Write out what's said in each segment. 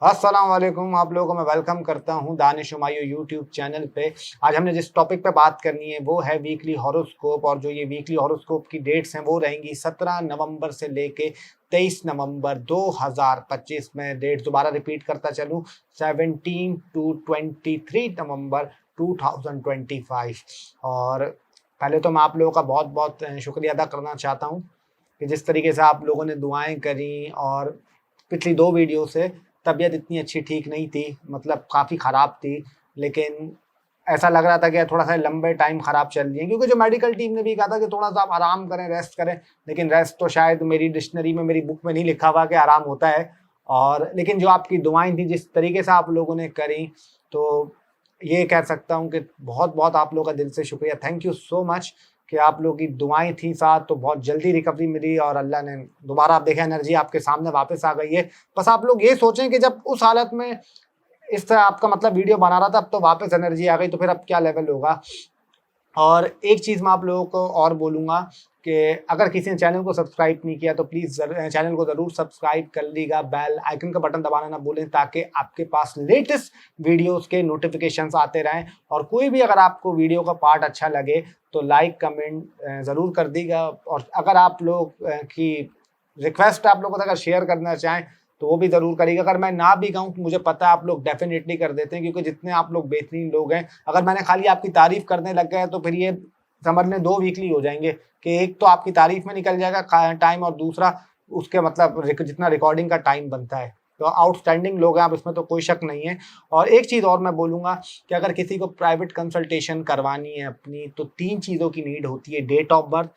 अस्सलाम वालेकुम। आप लोगों को मैं वेलकम करता हूं दानिश हुमायूं यूट्यूब चैनल पे। आज हमने जिस टॉपिक पे बात करनी है वो है वीकली हॉरोस्कोप। और जो ये वीकली हॉरोस्कोप की डेट्स हैं वो रहेंगी 17 नवंबर से लेके 23 नवंबर 2025 में। डेट दोबारा रिपीट करता चलूं, 17 टू 23 नवंबर 2025। और पहले तो मैं आप लोगों का बहुत बहुत शुक्रिया अदा करना चाहता हूँ कि जिस तरीके से आप लोगों ने दुआएं करी। और पिछली 2 वीडियो से तबीयत इतनी अच्छी ठीक नहीं थी, मतलब काफ़ी ख़राब थी। लेकिन ऐसा लग रहा था कि थोड़ा-सा लंबे टाइम ख़राब चल रही है, क्योंकि जो मेडिकल टीम ने भी कहा था कि थोड़ा-सा आप आराम करें, रेस्ट करें। लेकिन रेस्ट तो शायद मेरी डिक्शनरी में, मेरी बुक में नहीं लिखा हुआ कि आराम होता है। और लेकिन जो आपकी दुआएँ थी, जिस तरीके से आप लोगों ने करी, तो ये कह सकता हूँ कि बहुत-बहुत आप लोगों का दिल से शुक्रिया। थैंक यू सो मच कि आप लोगों की दुआएँ थी साथ, तो बहुत जल्दी रिकवरी मिली और अल्लाह ने दोबारा, आप देखें, एनर्जी आपके सामने वापस आ गई है। बस आप लोग ये सोचें कि जब उस हालत में इस तरह आपका मतलब वीडियो बना रहा था, अब तो वापस एनर्जी आ गई, तो फिर अब क्या लेवल होगा। और एक चीज़ मैं आप लोगों को और बोलूँगा कि अगर किसी ने चैनल को सब्सक्राइब नहीं किया तो प्लीज़ चैनल को ज़रूर सब्सक्राइब कर लीजिएगा। बेल आइकन का बटन दबाना ना भूलें, ताकि आपके पास लेटेस्ट वीडियोस के नोटिफिकेशंस आते रहें। और कोई भी अगर आपको वीडियो का पार्ट अच्छा लगे तो लाइक कमेंट ज़रूर कर दीजिएगा। और अगर आप लोग की रिक्वेस्ट आप लोगों तक अगर शेयर करना चाहें तो वो भी ज़रूर करिएगा। अगर मैं ना भी कहूँ तो मुझे पता है आप लोग डेफिनेटली कर देते हैं, क्योंकि जितने आप लोग बेहतरीन लोग हैं, अगर मैंने खाली आपकी तारीफ़ करने लग गया तो फिर ये समझ लें 2 वीकली हो जाएँगे कि एक तो आपकी तारीफ़ में निकल जाएगा टाइम, और दूसरा उसके मतलब जितना रिकॉर्डिंग का टाइम बनता है। तो आउटस्टैंडिंग लोग हैं आप, इसमें तो कोई शक नहीं है। और एक चीज़ और मैं बोलूँगा कि अगर किसी को प्राइवेट कंसल्टेशन करवानी है अपनी, तो 3 चीज़ों की नीड होती है: date of birth,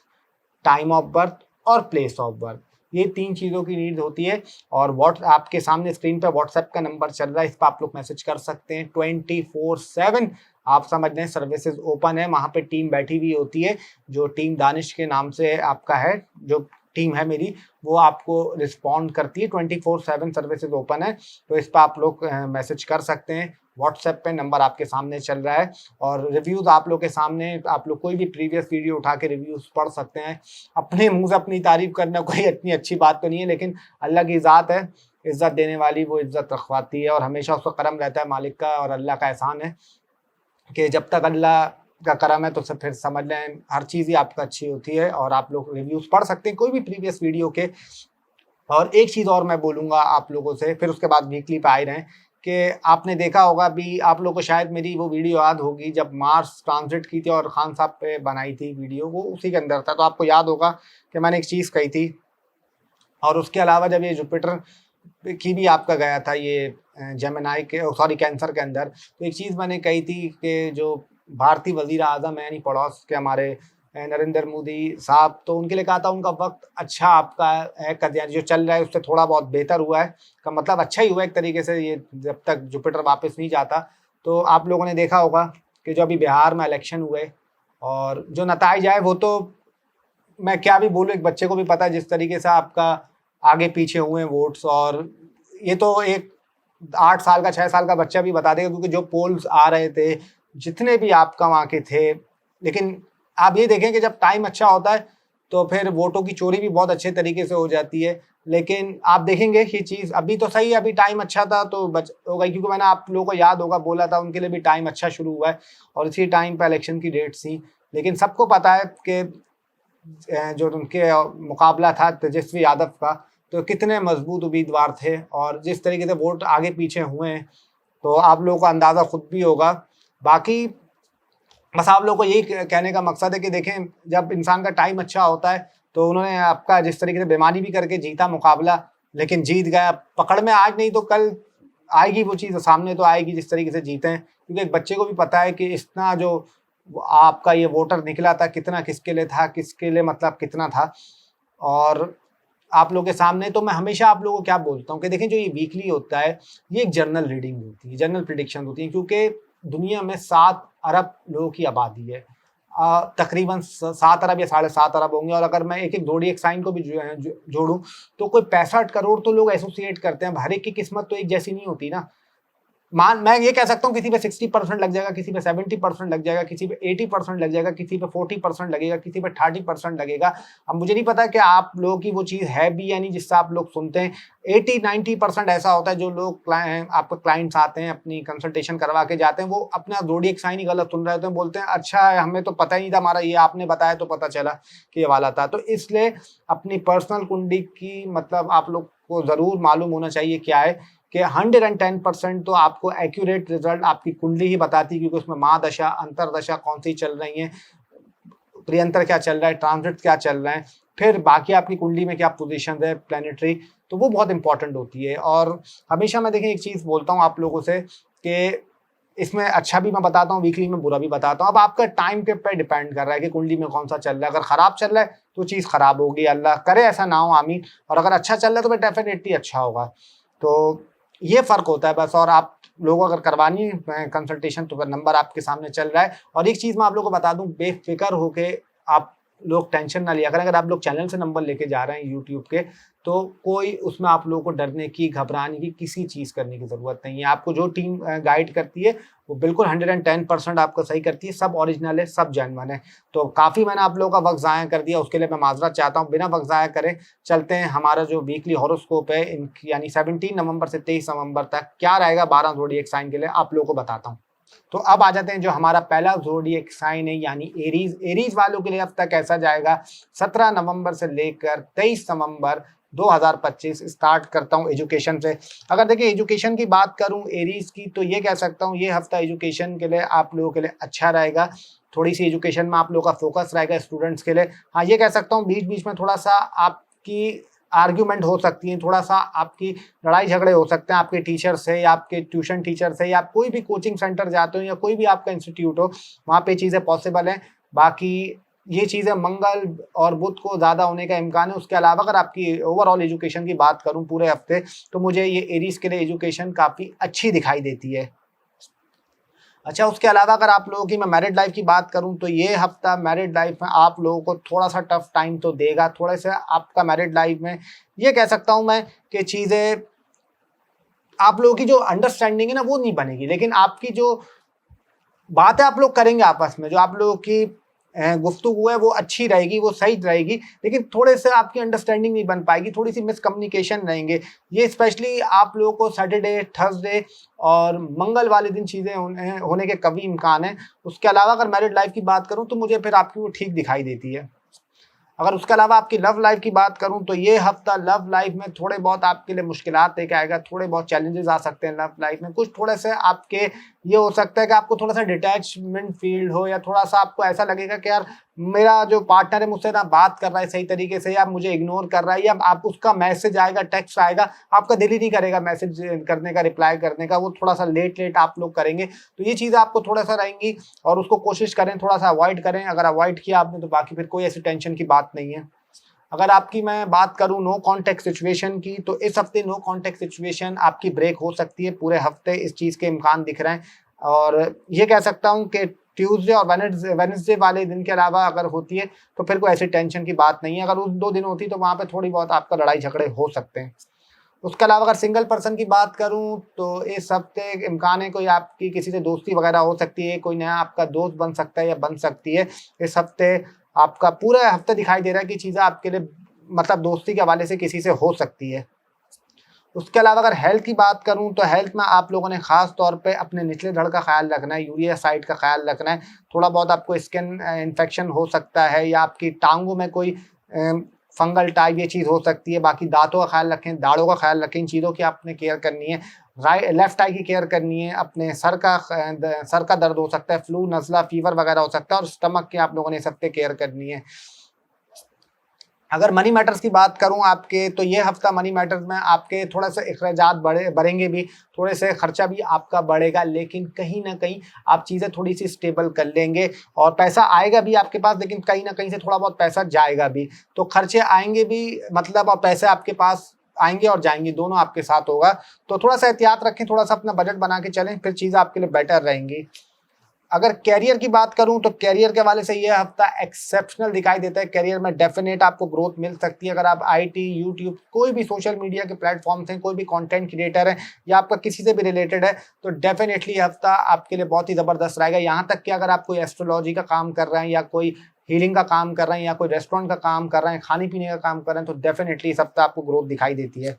time of birth और प्लेस ऑफ बर्थ। ये 3 चीज़ों की नीड होती है। और आपके सामने स्क्रीन पे व्हाट्सएप का नंबर चल रहा है, इस पर आप लोग मैसेज कर सकते हैं 24/7। आप समझ लें सर्विसेज ओपन है, वहाँ पे टीम बैठी हुई होती है, जो टीम दानिश के नाम से आपका है, जो टीम है मेरी, वो आपको रिस्पॉन्ड करती है। 24/7 सर्विसेज ओपन है, तो इस पर आप लोग मैसेज कर सकते हैं। व्हाट्सएप पे नंबर आपके सामने चल रहा है। और रिव्यूज़ आप लोग के सामने, आप लोग कोई भी प्रीवियस वीडियो उठा के रिव्यूज़ पढ़ सकते हैं। अपने मुँह से अपनी तारीफ़ करना कोई इतनी अच्छी बात तो नहीं है, लेकिन अल्लाह की ज़ात है, इज़्ज़त देने वाली, वो इज़्ज़त रखवाती है। और हमेशा उसका करम रहता है मालिक का, और अल्लाह का एहसान है कि जब तक अल्लाह का करम है तो सब फिर समझ लें हर चीज़ ही आपका अच्छी होती है। और आप लोग रिव्यूज़ पढ़ सकते हैं कोई भी प्रीवियस वीडियो के। और एक चीज़ और मैं बोलूँगा आप लोगों से, फिर उसके बाद वीकली पे आए रहें, कि आपने देखा होगा अभी, आप लोगों को शायद मेरी वो वीडियो याद होगी जब मार्स ट्रांजिट की थी और खान साहब पे बनाई थी वीडियो, वो उसी के अंदर था। तो आपको याद होगा कि मैंने एक चीज़ कही थी। और उसके अलावा जब ये जुपिटर की भी आपका गया था, ये जेमिनी के, सॉरी, कैंसर के अंदर, तो एक चीज़ मैंने कही थी कि जो भारतीय वज़ीर आज़म है, यानी पड़ोस के हमारे नरेंद्र मोदी साहब, तो उनके लिए कहा था उनका वक्त अच्छा आपका है, यानी जो चल रहा है उससे थोड़ा बहुत बेहतर हुआ है, का मतलब अच्छा ही हुआ है एक तरीके से, ये जब तक जुपिटर वापस नहीं जाता। तो आप लोगों ने देखा होगा कि जो अभी बिहार में इलेक्शन हुए, और जो नताइज आए, वो तो मैं क्या भी बोलूँ, एक बच्चे को भी पता है जिस तरीके से आपका आगे पीछे हुए वोट्स। और ये तो एक 8 साल का, 6 साल का बच्चा भी बता देगा, क्योंकि जो पोल्स आ रहे थे, जितने भी आपका वहाँ के थे। लेकिन आप ये देखें कि जब टाइम अच्छा होता है तो फिर वोटों की चोरी भी बहुत अच्छे तरीके से हो जाती है। लेकिन आप देखेंगे ये चीज़ अभी तो सही है, अभी टाइम अच्छा था तो बच हो गई, क्योंकि मैंने आप लोगों को याद होगा बोला था उनके लिए भी टाइम अच्छा शुरू हुआ है, और इसी टाइम पे इलेक्शन की डेट थी। लेकिन सबको पता है कि जो उनके मुकाबला था तेजस्वी यादव का, तो कितने मजबूत उम्मीदवार थे, और जिस तरीके से वोट आगे पीछे हुए हैं, तो आप लोगों का अंदाज़ा खुद भी होगा। बाकी बस आप लोगों को यही कहने का मकसद है कि देखें, जब इंसान का टाइम अच्छा होता है तो उन्होंने आपका जिस तरीके से बेईमानी भी करके जीता मुकाबला, लेकिन जीत गया। पकड़ में आज नहीं तो कल आएगी वो चीज़, सामने तो आएगी जिस तरीके से जीते हैं, क्योंकि एक बच्चे को भी पता है कि इतना जो आपका ये वोटर निकला था, कितना किसके लिए था, किसके लिए मतलब कितना था। और आप लोगों के सामने तो मैं हमेशा आप लोगों को क्या बोलता हूँ कि देखें, जो ये वीकली होता है, ये एक जर्नल रीडिंग होती है, जर्नल प्रिडिक्शन होती है, क्योंकि दुनिया में 7 अरब लोगों की आबादी है। तकरीबन 7 अरब या 7.5 अरब होंगे। और अगर मैं एक एक जोडिएक साइन को भी जोड़ूं तो कोई 65 करोड़ तो लोग एसोसिएट करते हैं। हर एक की किस्मत तो एक जैसी नहीं होती ना। मैं ये कह सकता हूँ किसी पे 60% लग जाएगा, किसी पे 70% लग जाएगा, किसी पे 80% लग जाएगा, किसी पे 40% लगेगा, किसी पे 30% लगेगा। अब मुझे नहीं पता कि आप लोगों की वो चीज़ है भी या नहीं जिससे आप लोग सुनते हैं। 80-90% ऐसा होता है जो लोग आपके क्लाइंट्स आते हैं अपनी कंसल्टेशन करवा के जाते हैं, वो अपना ज़ोडिएक साइन ही गलत सुन रहे होते हैं, बोलते हैं अच्छा है हमें तो पता ही नहीं था, हमारा ये आपने बताया तो पता चला कि ये वाला था। तो इसलिए अपनी पर्सनल कुंडली की मतलब आप लोग को ज़रूर मालूम होना चाहिए क्या है कि 110% तो आपको एक्यूरेट रिजल्ट आपकी कुंडली ही बताती है, क्योंकि उसमें महादशा, अंतरदशा कौन सी चल रही है, प्रियंतर क्या चल रहा है, ट्रांजिट क्या चल रहा है, फिर बाकी आपकी कुंडली में क्या पोजीशन है प्लैनेटरी, तो वो बहुत इंपॉर्टेंट होती है। और हमेशा मैं देखिए एक चीज़ बोलता हूँ आप लोगों से कि इसमें अच्छा भी मैं बताता हूँ, वीकली में बुरा भी बताता हूँ। अब आपका टाइम के पे डिपेंड कर रहा है कि कुंडली में कौन सा चल रहा है। अगर खराब चल रहा है तो चीज़ खराब होगी, अल्लाह करे ऐसा ना हो, आमीन। और अगर अच्छा चल रहा है तो फिर डेफिनेटली अच्छा होगा। तो ये फ़र्क होता है बस। और आप लोगों को अगर करवानी है कंसल्टेशन तो नंबर आपके सामने चल रहा है। और एक चीज़ मैं आप लोगों को बता दूं, बेफिक्र होके आप लोग टेंशन ना लिया करें। अगर आप लोग चैनल से नंबर लेके जा रहे हैं यूट्यूब के, तो कोई उसमें आप लोगों को डरने की, घबराने की, किसी चीज़ करने की ज़रूरत नहीं है। आपको जो टीम गाइड करती है वो बिल्कुल 110% आपको सही करती है। सब ओरिजिनल है, सब जेन्युइन है। तो काफ़ी मैंने आप लोगों का वक्त ज़ाया कर दिया, उसके लिए मैं माजरत चाहता हूँ। बिना वक्त ज़ाया करे चलते हैं हमारा जो वीकली हॉरोस्कोप है यानी 17 नवंबर से 23 नवंबर तक क्या रहेगा 12 ज़ोडिएक साइन के लिए, आप लोगों को बताता हूँ। तो अब आ जाते हैं जो हमारा पहला ज़ोडिएक साइन है यानी एरीज। एरीज वालों के लिए अब तक कैसा जाएगा 17 नवंबर से लेकर 23 नवंबर 2025। स्टार्ट करता हूं एजुकेशन से। अगर देखिए एजुकेशन की बात करूं एरीज की, तो ये कह सकता हूं ये हफ्ता एजुकेशन के लिए आप लोगों के लिए अच्छा रहेगा। थोड़ी सी एजुकेशन में आप लोगों का फोकस रहेगा स्टूडेंट्स के लिए। हाँ, ये कह सकता हूँ बीच बीच में थोड़ा सा आपकी आर्ग्यूमेंट हो सकती है, थोड़ा सा आपकी लड़ाई झगड़े हो सकते हैं आपके टीचर से या आपके ट्यूशन टीचर से, या कोई भी कोचिंग सेंटर जाते हो या कोई भी आपका इंस्टीट्यूट हो, वहाँ पे चीज़ें पॉसिबल हैं। बाकी ये चीज़ें मंगल और बुध को ज़्यादा होने का इम्कान है। उसके अलावा अगर आपकी ओवरऑल एजुकेशन की बात करूँ पूरे हफ्ते, तो मुझे ये एरीज के लिए एजुकेशन काफ़ी अच्छी दिखाई देती है। अच्छा, उसके अलावा अगर आप लोगों की मैं मैरिड लाइफ की बात करूं, तो ये हफ्ता मैरिड लाइफ में आप लोगों को थोड़ा सा टफ टाइम तो देगा। थोड़े से आपका मैरिड लाइफ में ये कह सकता हूं मैं कि चीज़ें आप लोगों की जो अंडरस्टैंडिंग है ना वो नहीं बनेगी, लेकिन आपकी जो बातें आप लोग करेंगे आपस में, जो आप लोगों की गुफ्तगू है वो अच्छी रहेगी, वो सही रहेगी, लेकिन थोड़े से आपकी अंडरस्टैंडिंग नहीं बन पाएगी, थोड़ी सी मिसकम्युनिकेशन रहेंगे। ये स्पेशली आप लोगों को सैटरडे, थर्सडे और मंगल वाले दिन चीज़ें होने के कभी इम्कान है। उसके अलावा अगर मैरिड लाइफ की बात करूँ तो मुझे फिर आपकी वो ठीक दिखाई देती है। अगर उसके अलावा आपकी लव लाइफ की बात करूं, तो ये हफ्ता लव लाइफ में थोड़े बहुत आपके लिए मुश्किलात लेके आएगा, थोड़े बहुत चैलेंजेस आ सकते हैं लव लाइफ में। कुछ थोड़े से आपके ये हो सकता है कि आपको थोड़ा सा डिटैचमेंट फील हो, या थोड़ा सा आपको ऐसा लगेगा कि यार मेरा जो पार्टनर है मुझसे ना बात कर रहा है सही तरीके से, या मुझे इग्नोर कर रहा है, या आप उसका मैसेज आएगा, टेक्स्ट आएगा, आपका दिल ही नहीं करेगा मैसेज करने का, रिप्लाई करने का, वो थोड़ा सा लेट लेट आप लोग करेंगे। तो ये चीज़ें आपको थोड़ा सा रहेंगी और उसको कोशिश करें थोड़ा सा अवॉइड करें। अगर अवॉइड किया आपने तो बाकी फिर कोई ऐसी टेंशन की बात नहीं है। अगर आपकी मैं बात करूं नो कांटेक्ट सिचुएशन की, तो इस हफ्ते नो कांटेक्ट सिचुएशन आपकी ब्रेक हो सकती है। पूरे हफ्ते इस चीज़ के इम्कान दिख रहे हैं। और ये कह सकता हूं कि ट्यूसडे और वेडनेसडे वाले दिन के अलावा अगर होती है तो फिर कोई ऐसी टेंशन की बात नहीं है। अगर उस 2 दिन होती तो वहाँ पे थोड़ी बहुत आपका लड़ाई झगड़े हो सकते हैं। उसके अलावा अगर सिंगल पर्सन की बात करूं, तो इस हफ्ते इम्कान है कोई आपकी किसी से दोस्ती वगैरह हो सकती है, कोई नया आपका दोस्त बन सकता है या बन सकती है। इस हफ्ते आपका पूरा हफ्ता दिखाई दे रहा है कि चीज़ें आपके लिए मतलब दोस्ती के हवाले से किसी से हो सकती है। उसके अलावा अगर हेल्थ की बात करूं, तो हेल्थ में आप लोगों ने खास तौर पे अपने निचले धड़ का ख्याल रखना है, यूरिया साइड का ख्याल रखना है। थोड़ा बहुत आपको स्किन इन्फेक्शन हो सकता है, या आपकी टांगों में कोई फंगल टाइप ये चीज़ हो सकती है। बाकी दांतों का ख्याल रखें, दाढ़ों का ख्याल रखें, इन चीज़ों की आपने केयर करनी है। लेफ्ट आई की केयर करनी है। अपने सर का दर्द हो सकता है, फ्लू, नज़ला, फीवर वगैरह हो सकता है। और स्टमक की आप लोगों ने सब पे केयर करनी है। अगर मनी मैटर्स की बात करूं आपके, तो ये हफ्ता मनी मैटर्स में आपके थोड़ा सा अखराजात बढ़ेंगे भी, थोड़े से खर्चा भी आपका बढ़ेगा, लेकिन कहीं ना कहीं आप चीज़ें थोड़ी सी स्टेबल कर लेंगे और पैसा आएगा भी आपके पास, लेकिन कहीं ना कहीं से थोड़ा बहुत पैसा जाएगा भी। तो खर्चे आएंगे भी मतलब, और पैसे आपके पास आएंगे और जाएंगे, दोनों आपके साथ होगा। तो थोड़ा सा एहतियात रखें, थोड़ा सा अपना बजट बना के चलें, फिर चीज़ें आपके लिए बेटर रहेंगी। अगर कैरियर की बात करूं तो कैरियर के हवाले से यह हफ्ता एक्सेप्शनल दिखाई देता है। कैरियर में डेफिनेट आपको ग्रोथ मिल सकती है। अगर आप आईटी, यूट्यूब, कोई भी सोशल मीडिया के प्लेटफॉर्म्स हैं, कोई भी कंटेंट क्रिएटर है या आपका किसी से भी रिलेटेड है, तो डेफिनेटली यह हफ्ता आपके लिए बहुत ही ज़बरदस्त रहेगा। यहाँ तक कि अगर आप कोई एस्ट्रोलॉजी का काम कर रहे हैं या कोई हीलिंग का काम कर रहे हैं या कोई रेस्टोरेंट का काम कर रहे हैं, खाने पीने का काम कर रहे हैं, तो डेफिनेटली इस हफ्ता आपको ग्रोथ दिखाई देती है।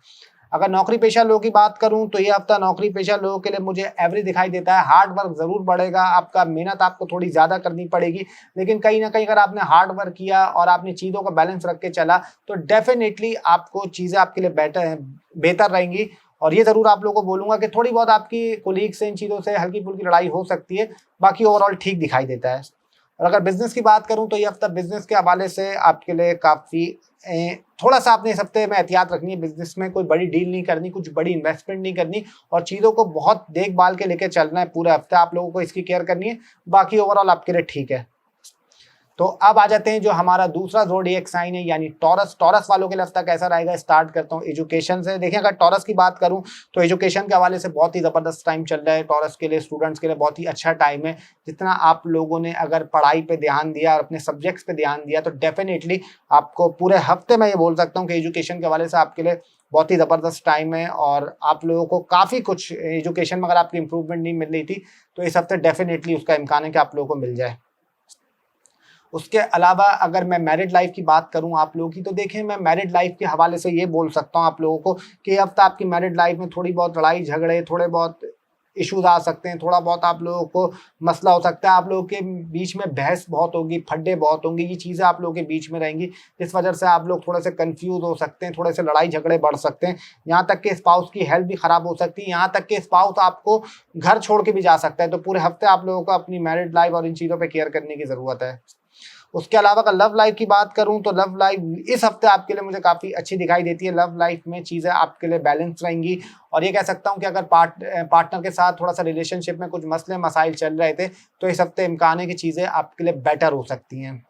अगर नौकरी पेशा लोगों की बात करूं तो ये हफ्ता नौकरी पेशा लोगों के लिए मुझे एवरेज दिखाई देता है। हार्ड वर्क जरूर बढ़ेगा, आपका मेहनत आपको थोड़ी ज्यादा करनी पड़ेगी, लेकिन कहीं ना कहीं अगर आपने हार्ड वर्क किया और आपने चीजों का बैलेंस रख के चला तो डेफिनेटली आपको चीजें आपके लिए बेहतर रहेंगी। और ये जरूर आप लोगों को बोलूंगा कि थोड़ी बहुत आपकी कोलीग से इन चीजों से हल्की फुल्की लड़ाई हो सकती है, बाकी ओवरऑल ठीक दिखाई देता है। और अगर बिजनेस की बात करूं तो ये हफ्ता बिजनेस के हवाले से आपके लिए काफ़ी थोड़ा सा आपने इस हफ्ते में एहतियात रखनी है। बिजनेस में कोई बड़ी डील नहीं करनी, कुछ बड़ी इन्वेस्टमेंट नहीं करनी और चीज़ों को बहुत देखभाल के लेके चलना है। पूरे हफ्ते आप लोगों को इसकी केयर करनी है, बाकी ओवरऑल आपके लिए ठीक है। तो अब आ जाते हैं जो हमारा दूसरा ज़ोडिएक साइन है यानी टॉरस। टॉरस वालों के लिए हफ्ता कैसा रहेगा, स्टार्ट करता हूँ एजुकेशन से। देखिए, अगर टॉरस की बात करूँ तो एजुकेशन के हवाले से बहुत ही ज़बरदस्त टाइम चल रहा है टॉरस के लिए। स्टूडेंट्स के लिए बहुत ही अच्छा टाइम है। जितना आप लोगों ने अगर पढ़ाई पे ध्यान दिया और अपने सब्जेक्ट्स पे ध्यान दिया तो डेफिनेटली आपको पूरे हफ्ते में ये बोल सकता हूँ कि एजुकेशन के हवाले से आपके लिए बहुत ही ज़बरदस्त टाइम है और आप लोगों को काफ़ी कुछ एजुकेशन में अगर आपकी इंप्रूवमेंट नहीं मिल रही थी तो इस हफ्ते डेफिनेटली उसका इम्कान है कि आप लोगों को मिल जाए। उसके अलावा अगर मैं मैरिड लाइफ की बात करूं आप लोगों की, तो देखें, मैं मैरिड लाइफ के हवाले से ये बोल सकता हूं आप लोगों को कि हफ्ता आपकी मैरिड लाइफ में थोड़ी बहुत लड़ाई झगड़े, थोड़े बहुत इश्यूज आ सकते हैं, थोड़ा बहुत आप लोगों को मसला हो सकता है, आप लोगों के बीच में बहस बहुत होगी, फड्डे बहुत होंगे, ये चीज़ें आप लोगों के बीच में रहेंगी। इस वजह से आप लोग थोड़े से कंफ्यूज हो सकते हैं, थोड़े से लड़ाई झगड़े बढ़ सकते हैं, यहाँ तक कि स्पाउस की हेल्थ भी ख़राब हो सकती है, यहाँ तक कि स्पाउस आपको घर छोड़ के भी जा सकता है। तो पूरे हफ्ते आप लोगों को अपनी मैरिड लाइफ और इन चीज़ों पर केयर करने की ज़रूरत है। उसके अलावा अगर लव लाइफ की बात करूं तो लव लाइफ इस हफ्ते आपके लिए मुझे काफ़ी अच्छी दिखाई देती है। लव लाइफ में चीज़ें आपके लिए बैलेंस रहेंगी और ये कह सकता हूं कि अगर पार्टनर के साथ थोड़ा सा रिलेशनशिप में कुछ मसले मसाइल चल रहे थे तो इस हफ्ते इम्कान है कि चीज़ें आपके लिए बेटर हो सकती हैं।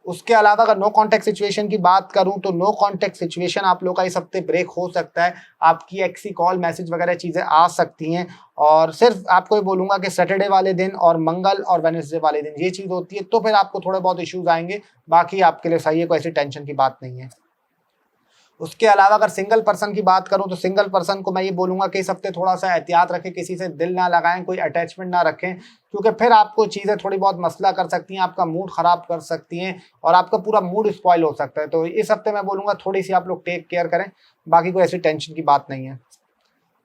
उसके अलावा अगर नो कॉन्टैक्ट सिचुएशन की बात करूं तो नो कॉन्टैक्ट सिचुएशन आप लोग का इस हफ्ते ब्रेक हो सकता है। आपकी एक्सी कॉल मैसेज वगैरह चीज़ें आ सकती हैं और सिर्फ आपको ये बोलूँगा कि सैटरडे वाले दिन और मंगल और वेडनेसडे वाले दिन ये चीज़ होती है, तो फिर आपको थोड़े बहुत इश्यूज आएंगे, बाकी आपके लिए सही है, कोई ऐसी टेंशन की बात नहीं है। उसके अलावा अगर सिंगल पर्सन की बात करूं तो सिंगल पर्सन को मैं ये बोलूँगा कि इस हफ्ते थोड़ा सा एहतियात रखें, किसी से दिल ना लगाएं, कोई अटैचमेंट ना रखें, क्योंकि फिर आपको चीज़ें थोड़ी बहुत मसला कर सकती हैं, आपका मूड ख़राब कर सकती हैं और आपका पूरा मूड स्पॉइल हो सकता है। तो इस हफ्ते मैं बोलूँगा थोड़ी सी आप लोग टेक केयर करें, बाकी कोई ऐसी टेंशन की बात नहीं है।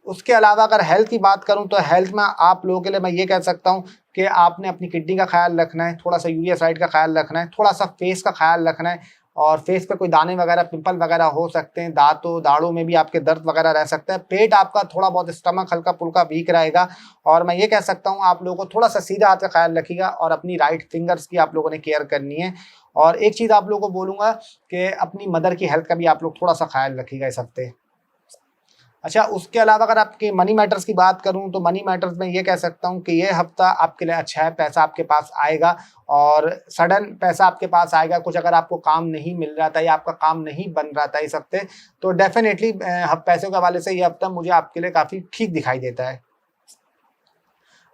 उसके अलावा अगर हेल्थ की बात करूं तो हेल्थ में आप लोगों के लिए मैं ये कह सकता हूं कि आपने अपनी किडनी का ख्याल रखना है, थोड़ा सा यूरिया साइड का ख्याल रखना है, थोड़ा सा फेस का ख्याल रखना है और फेस पे कोई दाने वगैरह, पिंपल वगैरह हो सकते हैं, दाढ़ों में भी आपके दर्द वगैरह रह सकता है, पेट आपका थोड़ा बहुत, स्टमक हल्का फुल्का वीक रहेगा और मैं ये कह सकता हूँ आप लोगों को थोड़ा सा सीधा हाथ का ख्याल रखिएगा और अपनी राइट फिंगर्स की आप लोगों ने केयर करनी है। और एक चीज़ आप लोगों को बोलूँगा कि अपनी मदर की हेल्थ का भी आप लोग थोड़ा सा ख्याल रखिएगा इस हफ्ते। अच्छा, उसके अलावा अगर आपके मनी मैटर्स की बात करूं तो मनी मैटर्स में ये कह सकता हूं कि ये हफ्ता आपके लिए अच्छा है, पैसा आपके पास आएगा और सडन पैसा आपके पास आएगा। कुछ अगर आपको काम नहीं मिल रहा था या आपका काम नहीं बन रहा था इस हफ्ते, तो डेफिनेटली पैसों के हवाले से ये हफ्ता मुझे आपके लिए काफ़ी ठीक दिखाई देता है।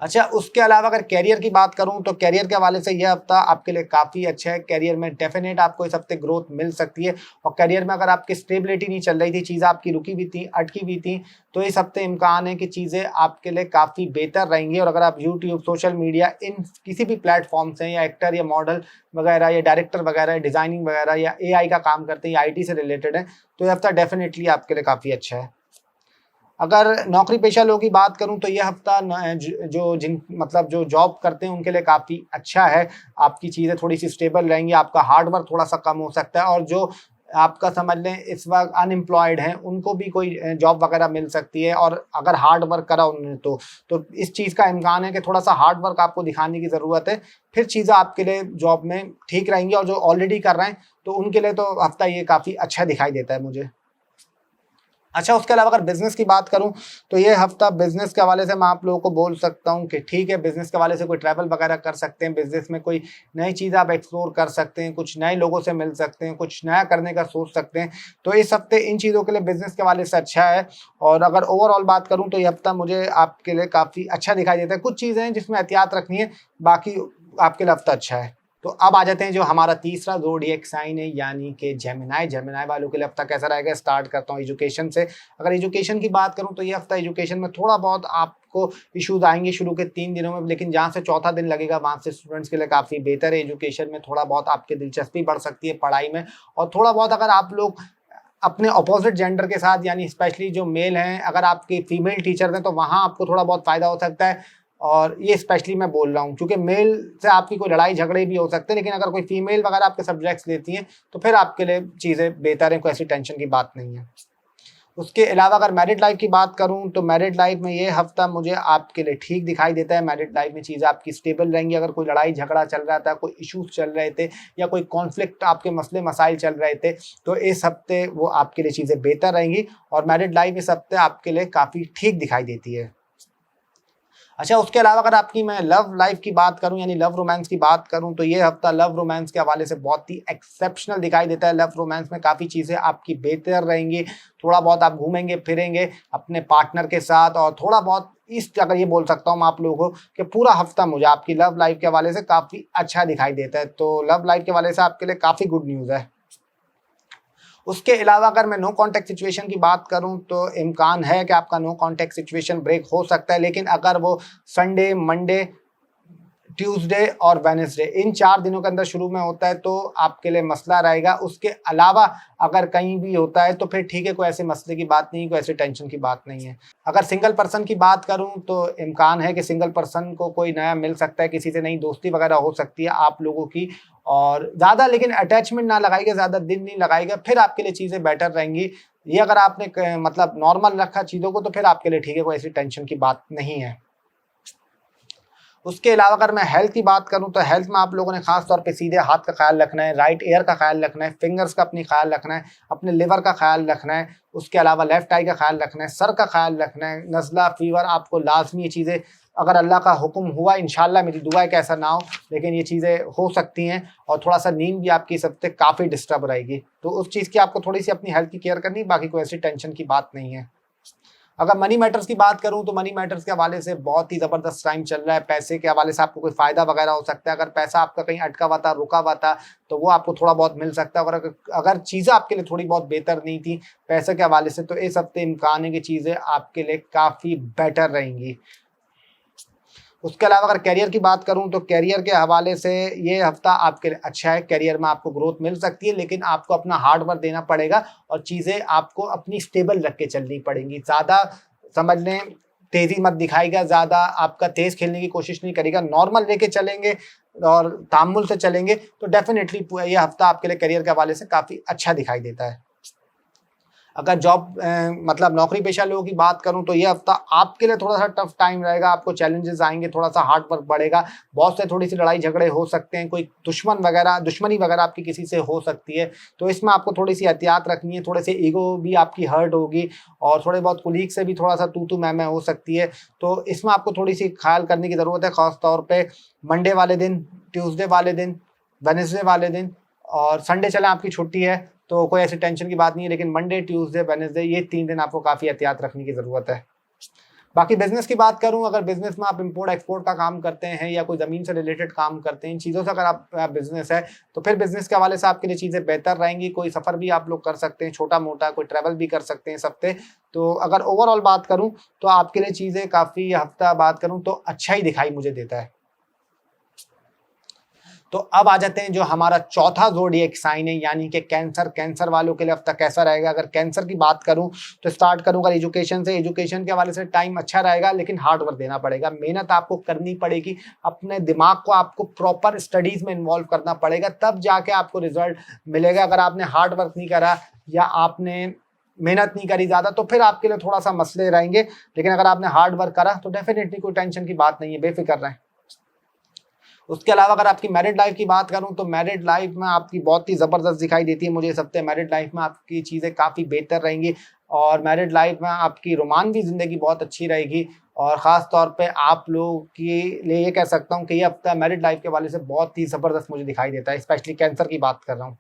अच्छा, उसके अलावा अगर कैरियर की बात करूं तो कैरियर के हवाले से यह हफ्ता आपके लिए काफ़ी अच्छा है। कैरियर में डेफिनेट आपको इस हफ्ते ग्रोथ मिल सकती है और कैरियर में अगर आपकी स्टेबिलिटी नहीं चल रही थी, चीज़ें आपकी रुकी हुई थी, अटकी हुई थी, तो इस हफ्ते इम्कान है कि चीज़ें आपके लिए काफ़ी बेहतर रहेंगी। और अगर आप यूट्यूब, सोशल मीडिया, इन किसी भी प्लेटफॉर्म से या एक्टर या मॉडल वगैरह या डायरेक्टर वगैरह, डिज़ाइनिंग वगैरह या AI का काम करते हैं या IT से रिलेटेड है, तो यह हफ्ता डेफिनेटली आपके लिए काफ़ी अच्छा है। अगर नौकरी पेशा लोगों की बात करूं तो यह हफ्ता जो जॉब करते हैं उनके लिए काफ़ी अच्छा है। आपकी चीज़ें थोड़ी सी स्टेबल रहेंगी, आपका हार्ड वर्क थोड़ा सा कम हो सकता है और जो आपका समझ लें इस वक्त अनएम्प्लॉयड हैं उनको भी कोई जॉब वगैरह मिल सकती है और अगर हार्ड वर्क करा उन्होंने तो इस चीज़ का इम्कान है कि थोड़ा सा हार्ड वर्क आपको दिखाने की ज़रूरत है, फिर चीज़ें आपके लिए जॉब में ठीक रहेंगी। और जो ऑलरेडी कर रहे हैं तो उनके लिए तो हफ्ता ये काफ़ी अच्छा दिखाई देता है मुझे। अच्छा, उसके अलावा अगर बिजनेस की बात करूं तो ये हफ्ता बिजनेस के हवाले से मैं आप लोगों को बोल सकता हूं कि ठीक है, बिजनेस के हवाले से कोई ट्रैवल वगैरह कर सकते हैं, बिजनेस में कोई नई चीज़ आप एक्सप्लोर कर सकते हैं, कुछ नए लोगों से मिल सकते हैं, कुछ नया करने का सोच सकते हैं। तो इस हफ्ते इन चीज़ों के लिए बिजनेस के हवाले से अच्छा है। और अगर ओवरऑल बात करूँ तो ये हफ्ता मुझे आपके लिए काफ़ी अच्छा दिखाई देता है। कुछ चीज़ें हैं जिसमें एहतियात रखनी है, बाकी आपके लिए हफ्ता अच्छा है। तो अब आ जाते हैं जो हमारा तीसरा ज़ोडिएक साइन है, यानी कि जेमिनी। जेमिनी वालों के लिए हफ्ता कैसा रहेगा, स्टार्ट करता हूँ एजुकेशन से। अगर एजुकेशन की बात करूँ तो ये हफ्ता एजुकेशन में थोड़ा बहुत आपको इश्यूज आएंगे शुरू के 3 दिनों में, लेकिन जहाँ से चौथा दिन लगेगा वहाँ से स्टूडेंट्स के लिए काफ़ी बेहतर है। एजुकेशन में थोड़ा बहुत आपकी दिलचस्पी बढ़ सकती है पढ़ाई में, और थोड़ा बहुत अगर आप लोग अपने अपोजिट जेंडर के साथ, यानी स्पेशली जो मेल हैं, अगर आपके फीमेल टीचर हैं तो वहाँ आपको थोड़ा बहुत फ़ायदा हो सकता है। और ये स्पेशली मैं बोल रहा हूँ क्योंकि मेल से आपकी कोई लड़ाई झगड़े भी हो सकते हैं, लेकिन अगर कोई फीमेल वगैरह आपके सब्जेक्ट्स लेती हैं तो फिर आपके लिए चीज़ें बेहतर हैं, कोई ऐसी टेंशन की बात नहीं है। उसके अलावा अगर मैरिड लाइफ की बात करूं तो मैरिड लाइफ में ये हफ्ता मुझे आपके लिए ठीक दिखाई देता है। मैरिड लाइफ में चीज़ें आपकी स्टेबल रहेंगी। अगर कोई लड़ाई झगड़ा चल रहा था, कोई इश्यूज चल रहे थे, या कोई कॉन्फ्लिक्ट आपके मसले मसाइल चल रहे थे, तो इस हफ्ते वो आपके लिए चीज़ें बेहतर रहेंगी और मैरिड लाइफ इस हफ्ते आपके लिए काफ़ी ठीक दिखाई देती है। अच्छा, उसके अलावा अगर आपकी मैं लव लाइफ की बात करूं, यानी लव रोमांस की बात करूं, तो ये हफ्ता लव रोमांस के हवाले से बहुत ही एक्सेप्शनल दिखाई देता है। लव रोमांस में काफ़ी चीज़ें आपकी बेहतर रहेंगी। थोड़ा बहुत आप घूमेंगे फिरेंगे अपने पार्टनर के साथ, और थोड़ा बहुत इस अगर ये बोल सकता हूँ मैं आप लोगों को कि पूरा हफ्ता मुझे आपकी लव लाइफ के हवाले से काफ़ी अच्छा दिखाई देता है। तो लव लाइफ के हवाले से आपके लिए काफ़ी गुड न्यूज़ है। उसके अलावा अगर मैं नो कॉन्टैक्ट सिचुएशन की बात करूं तो इम्कान है कि आपका नो कॉन्टैक्ट सिचुएशन ब्रेक हो सकता है, लेकिन अगर वो संडे, मंडे, ट्यूसडे और वेडनेसडे इन 4 दिनों के अंदर शुरू में होता है तो आपके लिए मसला रहेगा। उसके अलावा अगर कहीं भी होता है तो फिर ठीक है, कोई ऐसे मसले की बात नहीं, कोई ऐसी टेंशन की बात नहीं है। अगर सिंगल पर्सन की बात करूं तो इम्कान है कि सिंगल पर्सन को कोई नया मिल सकता है, किसी से नई दोस्ती वगैरह हो सकती है आप लोगों की, और ज़्यादा लेकिन अटैचमेंट ना लगाएगा, ज़्यादा दिन नहीं लगाएगा, फिर आपके लिए चीज़ें बेटर रहेंगी। ये अगर आपने मतलब नॉर्मल रखा चीज़ों को तो फिर आपके लिए ठीक है, कोई ऐसी टेंशन की बात नहीं है। उसके अलावा अगर मैं हेल्थ की बात करूं तो हेल्थ में आप लोगों ने खास तौर पे सीधे हाथ का ख्याल रखना है, राइट ईयर का ख्याल रखना है, फिंगर्स का अपनी ख्याल रखना है, अपने लिवर का ख्याल रखना है। उसके अलावा लेफ्ट आई का ख्याल रखना है, सर का ख्याल रखना है, नज़ला, फीवर आपको लाजमी ये चीज़ें, अगर अल्लाह का हुक्म हुआ, इंशाल्लाह मेरी दुआ है कि ऐसा ना हो, लेकिन ये चीज़ें हो सकती हैं। और थोड़ा सा नींद भी आपकी इस हफ्ते काफ़ी डिस्टर्ब रहेगी, तो उस चीज़ की आपको थोड़ी सी अपनी हेल्थ की केयर करनी, बाकी कोई ऐसी टेंशन की बात नहीं है। अगर मनी मैटर्स की बात करूं तो मनी मैटर्स के हवाले से बहुत ही ज़बरदस्त टाइम चल रहा है। पैसे के हवाले से आपको कोई फ़ायदा वगैरह हो सकता है। अगर पैसा आपका कहीं अटका हुआ था, रुका हुआ था, तो वो आपको थोड़ा बहुत मिल सकता है। अगर अगर चीज़ें आपके लिए थोड़ी बहुत बेहतर नहीं थी पैसे के हवाले से, तो इस हफ्ते इम्कान है कि चीज़ें आपके लिए काफ़ी बेटर रहेंगी। उसके अलावा अगर करियर की बात करूं तो करियर के हवाले से ये हफ्ता आपके लिए अच्छा है। करियर में आपको ग्रोथ मिल सकती है, लेकिन आपको अपना हार्ड वर्क देना पड़ेगा और चीज़ें आपको अपनी स्टेबल रख के चलनी पड़ेंगी। ज़्यादा समझ लें तेज़ी मत दिखाएगा, ज़्यादा आपका तेज़ खेलने की कोशिश नहीं करेगा, नॉर्मल लेके चलेंगे और तामुल से चलेंगे तो डेफिनेटली ये हफ्ता आपके लिए करियर के हवाले से काफ़ी अच्छा दिखाई देता है। अगर जॉब मतलब नौकरी पेशा लोगों की बात करूं तो ये हफ्ता आपके लिए थोड़ा सा टफ टाइम रहेगा। आपको चैलेंजेस आएंगे, थोड़ा सा हार्ड वर्क बढ़ेगा, बहुत से थोड़ी सी लड़ाई झगड़े हो सकते हैं, कोई दुश्मनी वगैरह आपकी किसी से हो सकती है, तो इसमें आपको थोड़ी सी एहतियात रखनी है। थोड़े से ईगो भी आपकी हर्ट होगी और थोड़े बहुत कुलीग से भी थोड़ा सा तू मैं हो सकती है, तो इसमें आपको थोड़ी सी ख्याल करने की ज़रूरत है। ख़ास तौर पर मंडे वाले दिन, ट्यूसडे वाले दिन, वेडनेसडे वाले दिन और संडे चले आपकी छुट्टी है तो कोई ऐसी टेंशन की बात नहीं है, लेकिन मंडे, ट्यूसडे, वेडनेसडे ये 3 दिन आपको काफ़ी एहतियात रखने की ज़रूरत है। बाकी बिजनेस की बात करूं, अगर बिजनेस में आप इंपोर्ट एक्सपोर्ट का काम करते हैं या कोई ज़मीन से रिलेटेड काम करते हैं, इन चीज़ों से अगर आप बिजनेस है तो फिर बिजनेस के हवाले से आपके लिए चीज़ें बेहतर रहेंगी। कोई सफ़र भी आप लोग कर सकते हैं छोटा मोटा, कोई ट्रैवल भी कर सकते हैं इस हफ्ते। तो अगर ओवरऑल बात करूँ तो आपके लिए चीज़ें काफ़ी, हफ्ता बात करूँ तो अच्छा ही दिखाई मुझे देता है। तो अब आ जाते हैं जो हमारा चौथा ज़ोडिएक साइन है, यानी कि कैंसर। कैंसर वालों के लिए हफ्ता कैसा रहेगा? अगर कैंसर की बात करूं तो स्टार्ट करूंगा एजुकेशन से। एजुकेशन के हवाले से टाइम अच्छा रहेगा, लेकिन हार्ड वर्क देना पड़ेगा, मेहनत आपको करनी पड़ेगी, अपने दिमाग को आपको प्रॉपर स्टडीज़ में इन्वॉल्व करना पड़ेगा, तब जाके आपको रिजल्ट मिलेगा। अगर आपने हार्ड वर्क नहीं करा या आपने मेहनत नहीं करी ज़्यादा तो फिर आपके लिए थोड़ा सा मसले रहेंगे, लेकिन अगर आपने हार्ड वर्क करा तो डेफिनेटली कोई टेंशन की बात नहीं है, बेफिक्र रहें। उसके अलावा अगर आपकी मैरिड लाइफ की बात करूं तो मैरिड लाइफ में आपकी बहुत ही ज़बरदस्त दिखाई देती है मुझे इस हफ्ते। मैरिड लाइफ में आपकी चीज़ें काफ़ी बेहतर रहेंगी। और मैरिड लाइफ में आपकी रोमांटिक ज़िंदगी बहुत अच्छी रहेगी। और ख़ास तौर पे आप लोगों के लिए ये कह सकता हूँ कि ये हफ्ता मैरिड लाइफ के हवाले से बहुत ही ज़बरदस्त मुझे दिखाई देता है, स्पेशली कैंसर की बात कर रहा हूँ।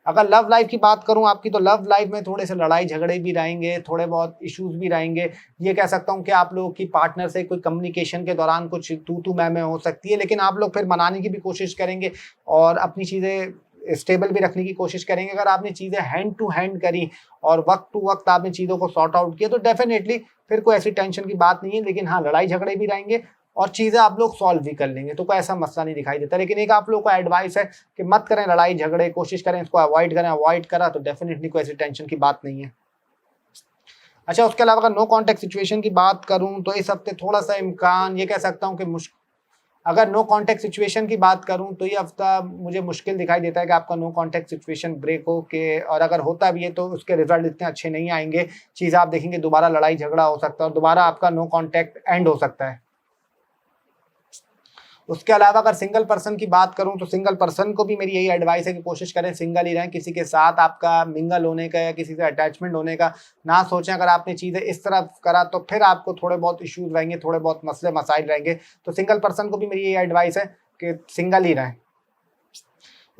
अगर लव लाइफ की बात करूं आपकी, तो लव लाइफ में थोड़े से लड़ाई झगड़े भी रहेंगे, थोड़े बहुत इश्यूज भी रहेंगे। ये कह सकता हूं कि आप लोगों की पार्टनर से कोई कम्युनिकेशन के दौरान कुछ तू मैं हो सकती है, लेकिन आप लोग फिर मनाने की भी कोशिश करेंगे और अपनी चीज़ें स्टेबल भी रखने की कोशिश करेंगे। अगर आपने चीज़ें हैंड टू हैंड करी और वक्त टू वक्त आपने चीज़ों को सॉर्ट आउट किया, तो डेफिनेटली फिर कोई ऐसी टेंशन की बात नहीं है। लेकिन हाँ, लड़ाई झगड़े भी रहेंगे और चीज़ें आप लोग सॉल्व भी कर लेंगे, तो कोई ऐसा मसला नहीं दिखाई देता। लेकिन एक आप लोगों को एडवाइस है कि मत करें लड़ाई झगड़े, कोशिश करें इसको अवॉइड करें। अवॉइड करा तो डेफिनेटली कोई ऐसी टेंशन की बात नहीं है। अच्छा, उसके अलावा अगर नो कॉन्टैक्ट सिचुएशन की बात करूं तो इस हफ्ते थोड़ा सा इम्कान ये कह सकता हूं कि अगर नो कॉन्टैक्ट सिचुएशन की बात करूं तो ये हफ्ता मुझे मुश्किल दिखाई देता है कि आपका नो कॉन्टैक्ट सिचुएशन ब्रेक हो के, और अगर होता भी है तो उसके रिजल्ट इतने अच्छे नहीं आएंगे। चीज़ आप देखेंगे दोबारा लड़ाई झगड़ा हो सकता है और दोबारा आपका नो कॉन्टैक्ट एंड हो सकता है। उसके अलावा अगर सिंगल पर्सन की बात करूं तो सिंगल पर्सन को भी मेरी यही एडवाइस है कि कोशिश करें सिंगल ही रहें। किसी के साथ आपका मिंगल होने का या किसी से अटैचमेंट होने का ना सोचें। अगर आपने चीज़ें इस तरह करा तो फिर आपको थोड़े बहुत इश्यूज रहेंगे, थोड़े बहुत मसले मसाइल रहेंगे। तो सिंगल पर्सन को भी मेरी यही एडवाइस है कि सिंगल ही रहें।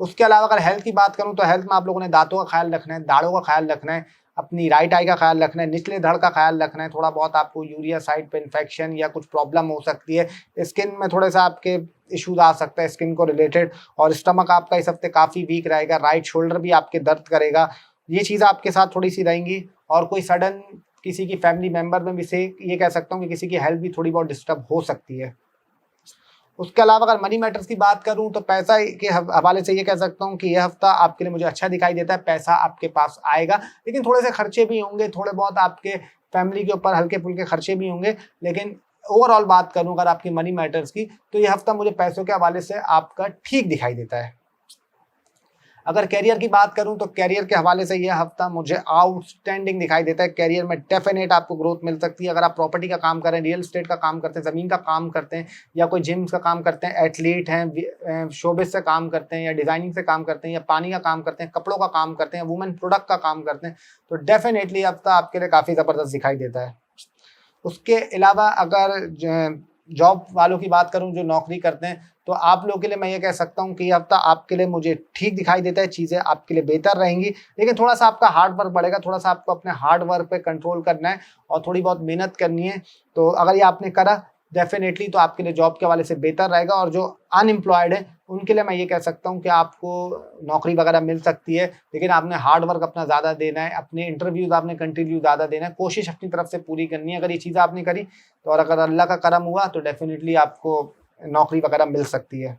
उसके अलावा अगर हेल्थ की बात करूं तो हेल्थ में आप लोगों ने दांतों का ख्याल रखना है, दाढ़ों का ख्याल रखना है, अपनी राइट आई का ख्याल रखना है, निचले धड़ का ख्याल रखना है। थोड़ा बहुत आपको यूरिया साइड पे इन्फेक्शन या कुछ प्रॉब्लम हो सकती है, स्किन में थोड़ा सा आपके इश्यूज आ सकता है स्किन को रिलेटेड। और स्टमक आपका इस हफ्ते काफ़ी वीक रहेगा, राइट शोल्डर भी आपके दर्द करेगा। ये चीज़ आपके साथ थोड़ी सी रहेंगी। और कोई सडन किसी की फैमिली मेम्बर में भी से ये कह सकता हूँ कि किसी की हेल्थ भी थोड़ी बहुत डिस्टर्ब हो सकती है। उसके अलावा अगर मनी मैटर्स की बात करूं तो पैसा के हवाले से ये कह सकता हूं कि यह हफ्ता आपके लिए मुझे अच्छा दिखाई देता है। पैसा आपके पास आएगा, लेकिन थोड़े से खर्चे भी होंगे, थोड़े बहुत आपके फैमिली के ऊपर हल्के फुल्के खर्चे भी होंगे। लेकिन ओवरऑल बात करूं अगर आपकी मनी मैटर्स की, तो यह हफ्ता मुझे पैसों के हवाले से आपका ठीक दिखाई देता है। अगर कैरियर की बात करूं तो कैरियर के हवाले से यह हफ्ता मुझे आउटस्टैंडिंग दिखाई देता है। कैरियर में डेफिनेट आपको ग्रोथ मिल सकती है। अगर आप प्रॉपर्टी का काम करें, रियल एस्टेट का काम करते हैं, ज़मीन का काम करते हैं, या कोई जिम्स का काम करते हैं, एथलीट हैं, शोबिस से काम करते हैं, या डिज़ाइनिंग से काम करते हैं, या पानी का काम करते हैं, कपड़ों का काम करते हैं, वुमेन प्रोडक्ट का काम करते हैं, तो डेफिनेटली हफ्ता आपके लिए काफ़ी ज़बरदस्त दिखाई देता है। उसके अलावा अगर जॉब वालों की बात करूं जो नौकरी करते हैं, तो आप लोगों के लिए मैं ये कह सकता हूं कि ये हफ्ता आपके लिए मुझे ठीक दिखाई देता है। चीज़ें आपके लिए बेहतर रहेंगी, लेकिन थोड़ा सा आपका हार्ड वर्क बढ़ेगा। थोड़ा सा आपको अपने हार्ड वर्क पे कंट्रोल करना है और थोड़ी बहुत मेहनत करनी है। तो अगर ये आपने करा डेफिनेटली तो आपके लिए जॉब के हवाले से बेहतर रहेगा। और जो अनएम्प्लॉयड है उनके लिए मैं ये कह सकता हूँ कि आपको नौकरी वगैरह मिल सकती है, लेकिन आपने हार्ड वर्क अपना ज़्यादा देना है, अपने इंटरव्यूज़ आपने कंटिन्यू ज़्यादा देना है, कोशिश अपनी तरफ से पूरी करनी है। अगर ये चीज़ें आपने करी तो, और अगर अल्लाह का करम हुआ तो डेफिनेटली आपको नौकरी वगैरह मिल सकती है।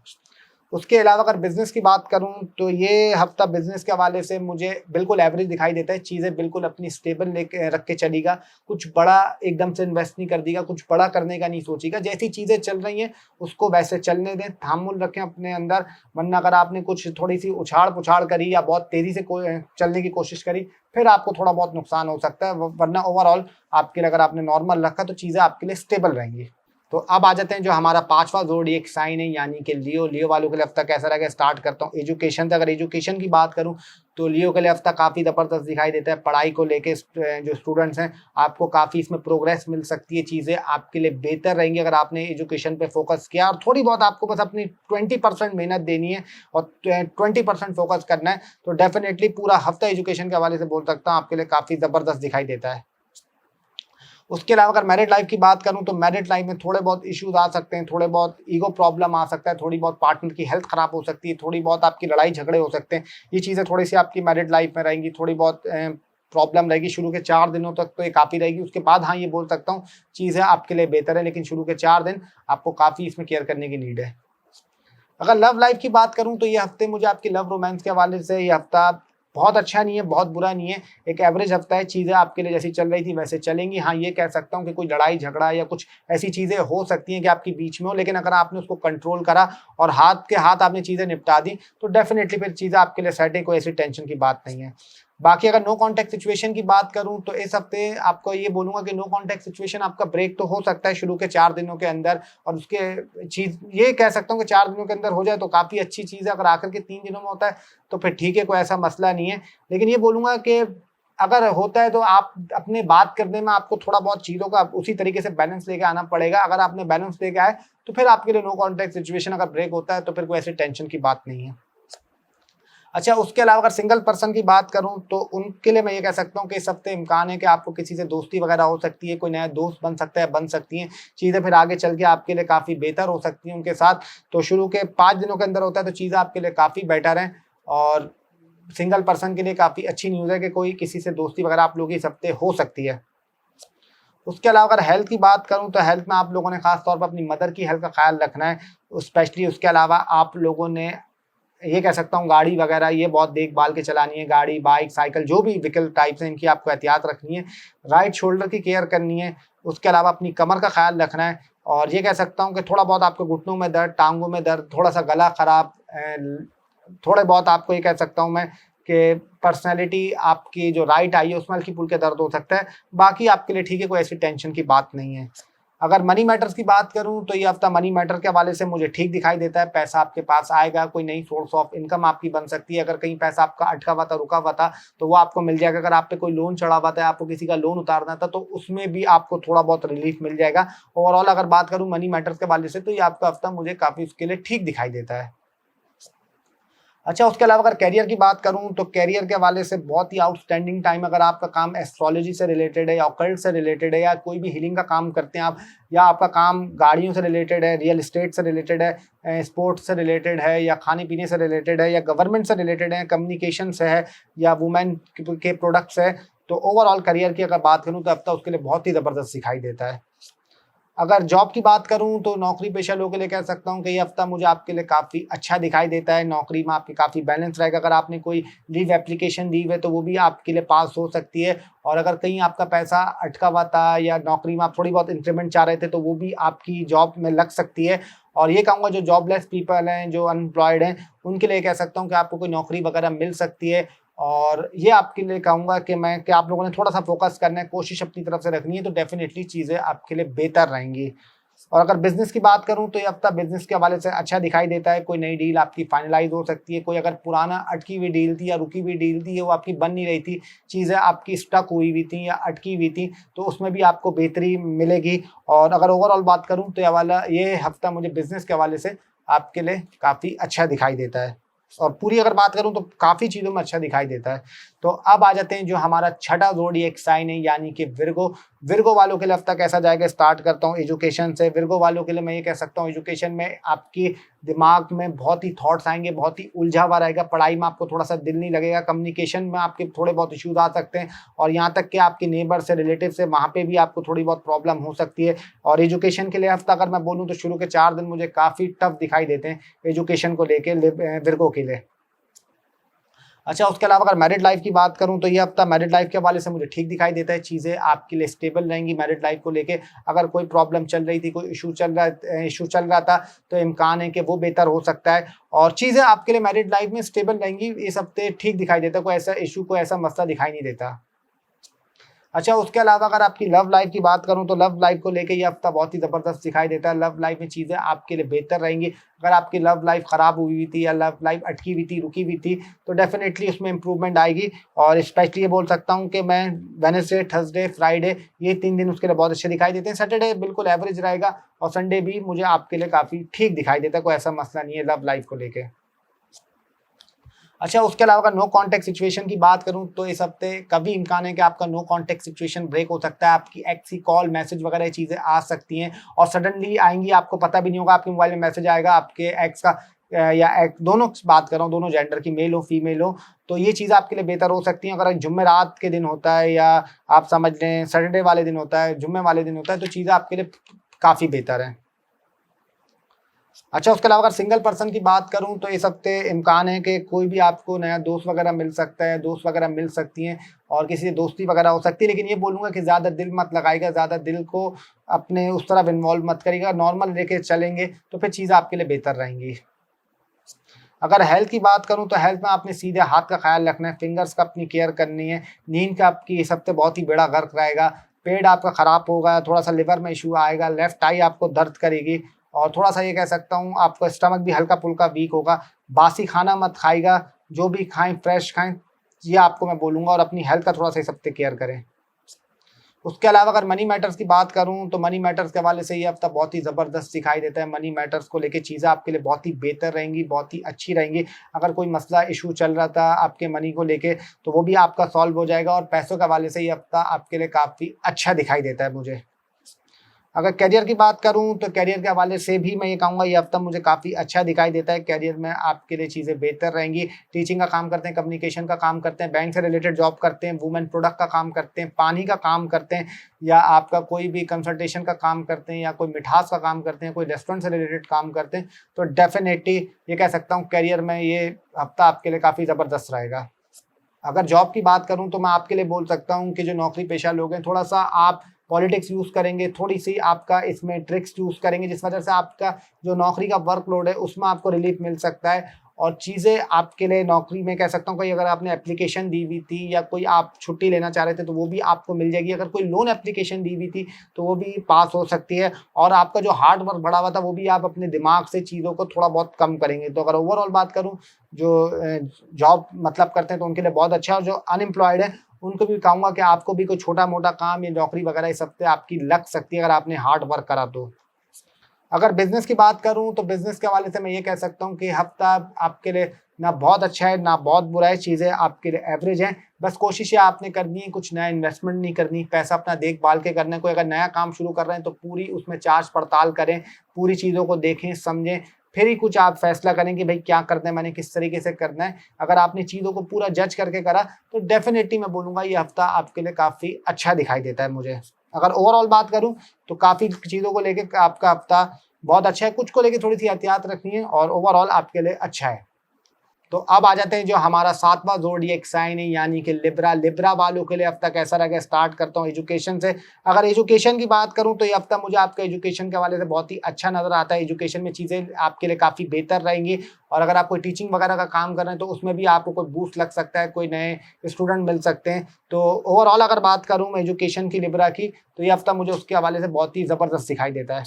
उसके अलावा अगर बिज़नेस की बात करूं तो ये हफ्ता बिज़नेस के हवाले से मुझे बिल्कुल एवरेज दिखाई देता है। चीज़ें बिल्कुल अपनी स्टेबल लेके रख के चलेगा, कुछ बड़ा एकदम से इन्वेस्ट नहीं कर देगा, कुछ बड़ा करने का नहीं सोचेगा। जैसी चीज़ें चल रही हैं उसको वैसे चलने दें, तहम्मुल रखें अपने अंदर। वरना अगर आपने कुछ थोड़ी सी उछाड़ पुछाड़ करी या बहुत तेज़ी से चलने की कोशिश करी, फिर आपको थोड़ा बहुत नुकसान हो सकता है। वरना ओवरऑल आपके लिए अगर आपने नॉर्मल रखा तो चीज़ें आपके लिए स्टेबल रहेंगी। तो अब आ जाते हैं जो हमारा 5वां ज़ोडिएक साइन है, यानी कि लियो। लियो वालों के लिए हफ्ता कैसा रहेगा स्टार्ट करता हूँ एजुकेशन से। अगर एजुकेशन की बात करूँ तो लियो के लिए हफ्ता काफ़ी ज़बरदस्त दिखाई देता है। पढ़ाई को लेके जो स्टूडेंट्स हैं आपको काफ़ी इसमें प्रोग्रेस मिल सकती है। चीज़ें आपके लिए बेहतर रहेंगी अगर आपने एजुकेशन पे फोकस किया। और थोड़ी बहुत आपको बस अपनी 20% मेहनत देनी है और 20% फोकस करना है, तो डेफिनेटली पूरा हफ्ता एजुकेशन के हवाले से बोल सकता हूँ आपके लिए काफ़ी ज़बरदस्त दिखाई देता है। उसके अलावा अगर मैरिड लाइफ की बात करूं तो मैरिड लाइफ में थोड़े बहुत इश्यूज आ सकते हैं, थोड़े बहुत ईगो प्रॉब्लम आ सकता है, थोड़ी बहुत पार्टनर की हेल्थ खराब हो सकती है, थोड़ी बहुत आपकी लड़ाई झगड़े हो सकते हैं। ये चीज़ें थोड़ी सी आपकी मैरिड लाइफ में रहेंगी, थोड़ी बहुत प्रॉब्लम रहेगी। शुरू के 4 दिनों तक तो ये काफ़ी रहेगी। उसके बाद हाँ ये बोल सकता हूँ चीज़ें आपके लिए बेहतर है, लेकिन शुरू के 4 दिन आपको काफ़ी इसमें केयर करने की नीड है। अगर लव लाइफ की बात करूं तो ये हफ्ते मुझे आपकी लव रोमांस के हवाले से ये हफ्ता बहुत अच्छा नहीं है, बहुत बुरा नहीं है, एक एवरेज हफ्ता है। चीज़ें आपके लिए जैसी चल रही थी वैसे चलेंगी। हाँ ये कह सकता हूँ कि कोई लड़ाई झगड़ा या कुछ ऐसी चीज़ें हो सकती हैं कि आपके बीच में हो, लेकिन अगर आपने उसको कंट्रोल करा और हाथ के हाथ आपने चीज़ें निपटा दी तो डेफिनेटली फिर चीज़ें आपके लिए सेट है, कोई ऐसी टेंशन की बात नहीं है। बाकी अगर नो कॉन्टैक्ट सिचुएशन की बात करूं तो इस हफ्ते आपको ये बोलूंगा कि नो कॉन्टैक्ट सिचुएशन आपका ब्रेक तो हो सकता है शुरू के 4 दिनों के अंदर, और उसके चीज ये कह सकता हूं कि 4 दिनों के अंदर हो जाए तो काफ़ी अच्छी चीज़ है। अगर आखिर के 3 दिनों में होता है तो फिर ठीक है, कोई ऐसा मसला नहीं है। लेकिन ये बोलूंगा कि अगर होता है तो आप अपने बात करने में आपको थोड़ा बहुत चीज़ों का उसी तरीके से बैलेंस लेके आना पड़ेगा। अगर आपने बैलेंस लेके आए तो फिर आपके लिए नो कॉन्टैक्ट सिचुएशन अगर ब्रेक होता है तो फिर कोई ऐसी टेंशन की बात नहीं है। अच्छा, उसके अलावा अगर सिंगल पर्सन की बात करूं तो उनके लिए मैं ये कह सकता हूं कि इस हफ्ते इम्कान है कि आपको किसी से दोस्ती वगैरह हो सकती है, कोई नया दोस्त बन सकता है, बन सकती हैं चीज़ें, फिर आगे चल के आपके लिए काफ़ी बेहतर हो सकती हैं उनके साथ। तो शुरू के 5 दिनों के अंदर होता है तो चीज़ें आपके लिए काफ़ी बेटर हैं। और सिंगल पर्सन के लिए काफ़ी अच्छी न्यूज़ है कि कोई किसी से दोस्ती वगैरह आप लोगों की इस हफ्ते हो सकती है। उसके अलावा अगर हेल्थ की बात करूं तो हेल्थ में आप लोगों ने खास तौर पर अपनी मदर की हेल्थ का ख्याल रखना है स्पेशली। उसके अलावा आप लोगों ने ये कह सकता हूँ गाड़ी वगैरह ये बहुत देखभाल के चलानी है, गाड़ी बाइक साइकिल जो भी व्हीकल टाइप्स हैं इनकी आपको एहतियात रखनी है। राइट शोल्डर की केयर करनी है। उसके अलावा अपनी कमर का ख्याल रखना है। और ये कह सकता हूँ कि थोड़ा बहुत आपको घुटनों में दर्द, टांगों में दर्द, थोड़ा सा गला खराब, थोड़े बहुत आपको ये कह सकता हूँ मैं कि पर्सनैलिटी आपकी जो राइट आई है उसमें हल्की फुल्के दर्द हो सकता है। बाकी आपके लिए ठीक है, कोई ऐसी टेंशन की बात नहीं है। अगर मनी मैटर्स की बात करूं तो ये हफ्ता मनी मैटर के हवाले से मुझे ठीक दिखाई देता है। पैसा आपके पास आएगा, कोई नई सोर्स ऑफ इनकम आपकी बन सकती है। अगर कहीं पैसा आपका अटका हुआ था, रुका हुआ था तो वो आपको मिल जाएगा। अगर आप पे कोई लोन चढ़ा हुआ था, आपको किसी का लोन उतारना था तो उसमें भी आपको थोड़ा बहुत रिलीफ मिल जाएगा। ओवरऑल अगर बात करूं मनी मैटर्स के हवाले से तो ये आपका हफ्ता मुझे काफ़ी उसके लिए ठीक दिखाई देता है। अच्छा, उसके अलावा अगर कैरियर की बात करूं तो कैरियर के हवाले से बहुत ही आउटस्टैंडिंग टाइम। अगर आपका काम एस्ट्रोलॉजी से रिलेटेड है या ऑकल्ट से रिलेटेड है या कोई भी हीलिंग का काम करते हैं आप, या आपका काम गाड़ियों से रिलेटेड है, रियल एस्टेट से रिलेटेड है, स्पोर्ट्स से रिलेटेड है या खाने पीने से रिलेटेड है या गवर्नमेंट से रिलेटेड है, कम्युनिकेशन से है या वुमेन के प्रोडक्ट्स है, तो ओवरऑल करियर की अगर बात करूँ तो हफ्ता उसके लिए बहुत ही ज़बरदस्त दिखाई देता है। अगर जॉब की बात करूं तो नौकरी पेशा लोगों के लिए कह सकता हूं कि ये हफ्ता मुझे आपके लिए काफ़ी अच्छा दिखाई देता है। नौकरी में आपकी काफ़ी बैलेंस रहेगा। अगर आपने कोई लीव एप्लीकेशन दी है तो वो भी आपके लिए पास हो सकती है। और अगर कहीं आपका पैसा अटका हुआ था या नौकरी में आप थोड़ी बहुत इंक्रीमेंट चाह रहे थे तो वो भी आपकी जॉब में लग सकती है। और ये कहूँगा जो जॉबलेस पीपल हैं, जो अनएम्प्लॉयड हैं, उनके लिए कह सकता हूँ कि आपको कोई नौकरी वगैरह मिल सकती है। और ये आपके लिए कहूँगा कि आप लोगों ने थोड़ा सा फोकस करना है, कोशिश अपनी तरफ से रखनी है तो डेफिनेटली चीज़ें आपके लिए बेहतर रहेंगी। और अगर बिजनेस की बात करूं तो ये हफ्ता बिजनेस के हवाले से अच्छा दिखाई देता है। कोई नई डील आपकी फाइनलाइज हो सकती है। कोई अगर पुराना अटकी हुई डील थी या रुकी हुई डील थी वो आपकी बन नहीं रही थी, चीज़ें आपकी स्टक हुई हुई थी या अटकी हुई थी, तो उसमें भी आपको बेहतरी मिलेगी। और अगर ओवरऑल बात करूं तो ये हफ्ता मुझे बिजनेस के हवाले से आपके लिए काफ़ी अच्छा दिखाई देता है। और पूरी अगर बात करूं तो काफ़ी चीज़ों में अच्छा दिखाई देता है। तो अब आ जाते हैं जो हमारा छठा ज़ोडिएक साइन है यानी कि विर्गो। विर्गो वालों के लिए हफ्ता कैसा जाएगा, स्टार्ट करता हूँ एजुकेशन से। विर्गो वालों के लिए मैं ये कह सकता हूँ एजुकेशन में आपकी दिमाग में बहुत ही थॉट्स आएंगे, बहुत ही उलझा हुआ रहेगा। पढ़ाई में आपको थोड़ा सा दिल नहीं लगेगा। कम्युनिकेशन में आपके थोड़े बहुत इश्यूज आ सकते हैं। और यहाँ तक कि आपके नेबर से, रिलेटिव से, वहाँ पे भी आपको थोड़ी बहुत प्रॉब्लम हो सकती है। और एजुकेशन के लिए हफ्ता अगर मैं बोलूँ तो शुरू के 4 दिन मुझे काफ़ी टफ दिखाई देते हैं एजुकेशन को लेके विर्गो के लिए। अच्छा, उसके अलावा अगर मैरिड लाइफ की बात करूं तो ये हफ्ता मैरिड लाइफ के हवाले से मुझे ठीक दिखाई देता है। चीज़ें आपके लिए स्टेबल रहेंगी मैरिड लाइफ को लेके। अगर कोई प्रॉब्लम चल रही थी, कोई इशू चल रहा था तो इम्कान है कि वो बेहतर हो सकता है। और चीज़ें आपके लिए मैरिड लाइफ में स्टेबल रहेंगी। इस हफ्ते ठीक दिखाई देता है, कोई ऐसा इशू, कोई ऐसा मसला दिखाई नहीं देता। अच्छा, उसके अलावा अगर आपकी लव लाइफ की बात करूं तो लव लाइफ को लेके ये हफ्ता बहुत ही ज़बरदस्त दिखाई देता है। लव लाइफ में चीज़ें आपके लिए बेहतर रहेंगी। अगर आपकी लव लाइफ ख़राब हुई थी या लव लाइफ अटकी हुई थी, रुकी हुई थी, तो डेफिनेटली उसमें इंप्रूवमेंट आएगी। और स्पेशली ये बोल सकता हूँ कि मैं वेडनेसडे, थर्सडे, फ्राइडे ये 3 दिन उसके लिए बहुत अच्छे दिखाई देते हैं। सैटरडे बिल्कुल एवरेज रहेगा और संडे भी मुझे आपके लिए काफ़ी ठीक दिखाई देता है। कोई ऐसा मसला नहीं है लव लाइफ को लेके। अच्छा, उसके अलावा अगर नो कॉन्टैक्ट सिचुएशन की बात करूं तो इस हफ्ते कभी इम्कान है कि आपका नो कॉन्टैक्ट सिचुएशन ब्रेक हो सकता है। आपकी एक्स की कॉल, मैसेज वगैरह ये चीज़ें आ सकती हैं और सडनली आएंगी, आपको पता भी नहीं होगा। आपके मोबाइल में मैसेज आएगा आपके एक्स का या एक्स, दोनों बात कर रहा हूँ, दोनों जेंडर की, मेल हो फीमेल हो, तो ये चीज़ आपके लिए बेहतर हो सकती है। अगर जुम्मेरात के दिन होता है या आप समझ लें सैटरडे वाले दिन होता है, जुम्मे वाले दिन होता है, तो चीज़ें आपके लिए काफ़ी बेहतर है। अच्छा, उसके अलावा अगर सिंगल पर्सन की बात करूं तो इस हफ्ते इम्कान है कि कोई भी आपको नया दोस्त वगैरह मिल सकता है, दोस्त वगैरह मिल सकती हैं और किसी से दोस्ती वगैरह हो सकती है। लेकिन ये बोलूँगा कि ज़्यादा दिल मत लगाइएगा, ज़्यादा दिल को अपने उस तरफ इन्वॉल्व मत करिएगा। नॉर्मल लेके चलेंगे तो फिर चीज़ें आपके लिए बेहतर रहेंगी। अगर हेल्थ की बात करूं तो हेल्थ में आपने सीधे हाथ का ख्याल रखना है, फिंगर्स का अपनी केयर करनी है। नींद का आपकी इस हफ्ते बहुत ही बेड़ा गर्क रहेगा। पेट आपका ख़राब होगा, थोड़ा सा लिवर में इशू आएगा, लेफ्ट आई आपको दर्द करेगी और थोड़ा सा ये कह सकता हूँ आपका स्टमक भी हल्का फुल्का वीक होगा। बासी खाना मत खाइएगा, जो भी खाएं फ्रेश खाएं। ये आपको मैं बोलूँगा, और अपनी हेल्थ का थोड़ा सा इस हफ्ते केयर करें। उसके अलावा अगर मनी मैटर्स की बात करूं तो मनी मैटर्स के हवाले से ये हफ्ता बहुत ही ज़बरदस्त दिखाई देता है। मनी मैटर्स को लेके चीज़ें आपके लिए बहुत ही बेहतर रहेंगी, बहुत ही अच्छी रहेंगी। अगर कोई मसला इशू चल रहा था आपके मनी को लेके तो वो भी आपका सॉल्व हो जाएगा, और पैसों के हवाले से ये हफ्ता आपके लिए काफ़ी अच्छा दिखाई देता है मुझे। अगर करियर की बात करूं तो करियर के हवाले से भी मैं ये कहूँगा ये हफ्ता मुझे काफ़ी अच्छा दिखाई देता है। करियर में आपके लिए चीज़ें बेहतर रहेंगी। टीचिंग का काम करते हैं, कम्युनिकेशन का काम करते हैं, बैंक से रिलेटेड जॉब करते हैं, वुमेन प्रोडक्ट का काम करते हैं, पानी का काम करते हैं, या आपका कोई भी कंसल्टेशन का काम करते हैं, या कोई मिठास का काम करते हैं, कोई रेस्टोरेंट से रिलेटेड काम करते हैं, तो डेफिनेटली ये कह सकता हूँ करियर में ये हफ्ता आपके लिए काफ़ी ज़बरदस्त रहेगा। अगर जॉब की बात करूं तो मैं आपके लिए बोल सकता हूं कि जो नौकरी पेशा लोग हैं, थोड़ा सा आप पॉलिटिक्स यूज़ करेंगे, थोड़ी सी आपका इसमें ट्रिक्स यूज़ करेंगे, जिस वजह से आपका जो नौकरी का वर्कलोड है उसमें आपको रिलीफ मिल सकता है। और चीज़ें आपके लिए नौकरी में कह सकता हूँ, कोई अगर आपने एप्लीकेशन दी हुई थी या कोई आप छुट्टी लेना चाह रहे थे तो वो भी आपको मिल जाएगी। अगर कोई लोन एप्लीकेशन दी हुई थी तो वो भी पास हो सकती है। और आपका जो हार्ड वर्क बढ़ा हुआ था वो भी आप अपने दिमाग से चीज़ों को थोड़ा बहुत कम करेंगे। तो अगर ओवरऑल बात करूँ, जो जॉब मतलब करते हैं तो उनके लिए बहुत अच्छा है, और जो अनएम्प्लॉयड है उनको भी कहूँगा कि आपको भी कोई छोटा मोटा काम या नौकरी वगैरह इस हफ्ते आपकी लग सकती है अगर आपने हार्ड वर्क करा तो। अगर बिजनेस की बात करूं तो बिजनेस के हवाले से मैं ये कह सकता हूं कि हफ्ता आपके लिए ना बहुत अच्छा है ना बहुत बुरा है, चीज़ें आपके लिए एवरेज हैं। बस कोशिश ये आपने करनी है, कुछ नया इन्वेस्टमेंट नहीं करनी, पैसा अपना देखभाल के करना है। कोई अगर नया काम शुरू कर रहे हैं तो पूरी उसमें जांच पड़ताल करें, पूरी चीज़ों को देखें समझें, फिर ही कुछ आप फैसला करें कि भाई क्या करना है, मैंने किस तरीके से करना है। अगर आपने चीज़ों को पूरा जज करके करा तो डेफिनेटली मैं बोलूँगा ये हफ्ता आपके लिए काफ़ी अच्छा दिखाई देता है मुझे। अगर ओवरऑल बात करूँ तो काफ़ी चीज़ों को लेके आपका हफ्ता बहुत अच्छा है, कुछ को लेके थोड़ी सी एहतियात रखनी है, और ओवरऑल आपके लिए अच्छा है। तो अब आ जाते हैं जो हमारा 7वां ज़ोडिएक साइन है, यानी कि लिब्रा। लिब्रा वालों के लिए हफ्ता कैसा रहेगा, स्टार्ट करता हूँ एजुकेशन से। अगर एजुकेशन की बात करूँ तो ये हफ्ता मुझे आपका एजुकेशन के हवाले से बहुत ही अच्छा नज़र आता है। एजुकेशन में चीज़ें आपके लिए काफ़ी बेहतर रहेंगी, और अगर आप कोई टीचिंग वगैरह का काम कर रहे हैं तो उसमें भी आपको कोई बूस्ट लग सकता है, कोई नए स्टूडेंट मिल सकते हैं। तो ओवरऑल अगर बात करूँ मैं एजुकेशन की लिब्रा की, तो ये हफ्ता मुझे उसके हवाले से बहुत ही ज़बरदस्त दिखाई देता है।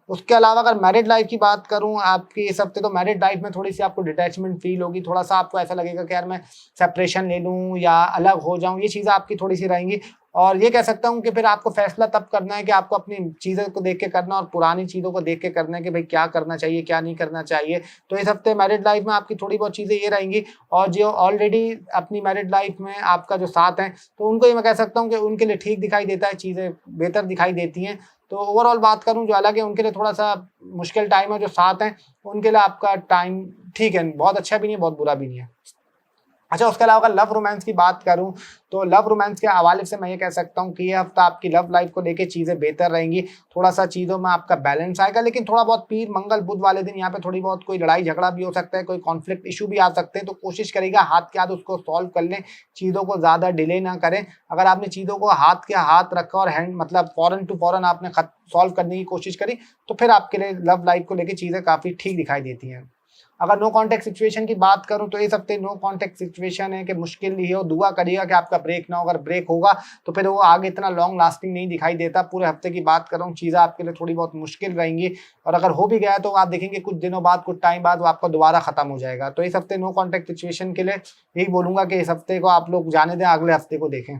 उसके अलावा अगर मैरिड लाइफ की बात करूं आपकी इस हफ्ते, तो मैरिड लाइफ में थोड़ी सी आपको डिटैचमेंट फील होगी, थोड़ा सा आपको ऐसा लगेगा कि यार मैं सेपरेशन ले लूं या अलग हो जाऊं, ये चीज़ें आपकी थोड़ी सी रहेंगी। और ये कह सकता हूं कि फिर आपको फैसला तब करना है कि आपको अपनी चीज़ों को देख के करना और पुरानी चीज़ों को देख के करना है कि भाई क्या करना चाहिए क्या नहीं करना चाहिए। तो इस हफ्ते मैरिड लाइफ में आपकी थोड़ी बहुत चीज़ें ये रहेंगी, और जो ऑलरेडी अपनी मैरिड लाइफ में आपका जो साथ है तो उनको ये मैं कह सकता हूँ कि उनके लिए ठीक दिखाई देता है, चीज़ें बेहतर दिखाई देती हैं। तो ओवरऑल बात करूं जो अलग है उनके लिए थोड़ा सा मुश्किल टाइम है, जो साथ हैं उनके लिए आपका टाइम ठीक है, बहुत अच्छा भी नहीं है बहुत बुरा भी नहीं है। अच्छा, उसके अलावा अगर लव रोमांस की बात करूं तो लव रोमांस के हवाले से मैं ये कह सकता हूं कि ये हफ्ता आपकी लव लाइफ को लेके चीज़ें बेहतर रहेंगी। थोड़ा सा चीज़ों में आपका बैलेंस आएगा, लेकिन थोड़ा बहुत पीर मंगल बुध वाले दिन यहाँ पे थोड़ी बहुत कोई लड़ाई झगड़ा भी हो सकता है, कोई कॉन्फ्लिक्ट इशू भी आ सकते हैं। तो कोशिश करेगा हाथ के हाथ उसको सॉल्व कर लें, चीज़ों को ज़्यादा डिले ना करें। अगर आपने चीज़ों को हाथ के हाथ रखा और हैंड मतलब फॉरन टू फॉरन आपने सॉल्व करने की कोशिश करी तो फिर आपके लिए लव लाइफ को लेकर चीज़ें काफ़ी ठीक दिखाई देती हैं। अगर नो कॉन्टैक्ट सिचुएशन की बात करूं तो इस हफ्ते नो कॉन्टैक्ट सिचुएशन है कि मुश्किल ही हो, दुआ करिएगा कि आपका ब्रेक ना हो। अगर ब्रेक होगा तो फिर वो आगे इतना लॉन्ग लास्टिंग नहीं दिखाई देता। पूरे हफ्ते की बात कर रहा हूँ, चीज़ें आपके लिए थोड़ी बहुत मुश्किल रहेंगी, और अगर हो भी गया तो आप देखेंगे कुछ दिनों बाद कुछ टाइम बाद वो आपका दोबारा खत्म हो जाएगा। तो इस हफ्ते नो कॉन्टैक्ट सिचुएशन के लिए यही बोलूंगा कि इस हफ्ते को आप लोग जाने दें, अगले हफ्ते को देखें।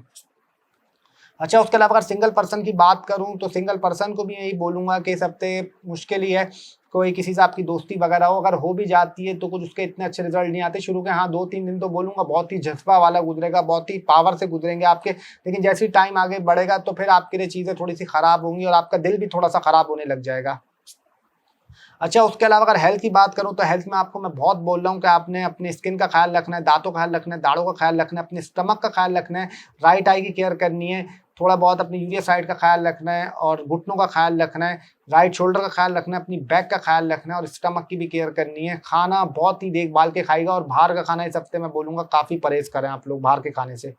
अच्छा, उसके अलावा अगर सिंगल पर्सन की बात करूं तो सिंगल पर्सन को भी यही बोलूंगा कि इस हफ्ते मुश्किल ही है। कोई किसी से आपकी दोस्ती वगैरह हो, अगर हो भी जाती है तो कुछ उसके इतने अच्छे रिजल्ट नहीं आते शुरू के। हाँ, 2-3 दिन तो बोलूंगा बहुत ही जज्बा वाला गुजरेगा, बहुत ही पावर से गुजरेंगे आपके, लेकिन जैसे ही टाइम आगे बढ़ेगा तो फिर आपके लिए चीज़ें थोड़ी सी खराब होंगी और आपका दिल भी थोड़ा सा खराब होने लग जाएगा। अच्छा, उसके अलावा अगर हेल्थ की बात करूं तो हेल्थ में आपको मैं बहुत बोल रहा हूं कि आपने अपनी स्किन का ख्याल रखना है, दांतों का ख्याल रखना है, दाढ़ों का ख्याल रखना है, अपने स्टमक का ख्याल रखना है, राइट आई की केयर करनी है, थोड़ा बहुत अपनी यूरिया साइड का ख्याल रखना है और घुटनों का ख्याल रखना है, राइट शोल्डर का ख्याल रखना है, अपनी बैक का ख्याल रखना है और स्टमक की भी केयर करनी है। खाना बहुत ही देखभाल के खाएगा, और बाहर का खाना इस हफ्ते मैं बोलूँगा काफ़ी परहेज करें आप लोग बाहर के खाने से।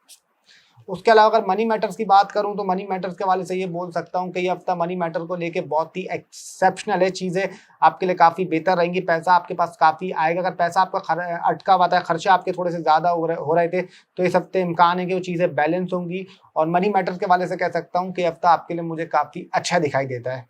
उसके अलावा अगर मनी मैटर्स की बात करूं तो मनी मैटर्स के हवाले से ये बोल सकता हूं कि ये हफ्ता मनी मैटर को लेके बहुत ही एक्सेप्शनल है, चीज़ें आपके लिए काफ़ी बेहतर रहेंगी, पैसा आपके पास काफ़ी आएगा। अगर पैसा आपका अटका हुआ था, खर्चे आपके थोड़े से ज़्यादा हो रहे थे, तो इस हफ्ते इम्कान है कि वो चीज़ें बैलेंस होंगी। और मनी मैटर्स के हवाले से कह सकता हूँ कि हफ्ता आपके लिए मुझे काफ़ी अच्छा दिखाई देता है।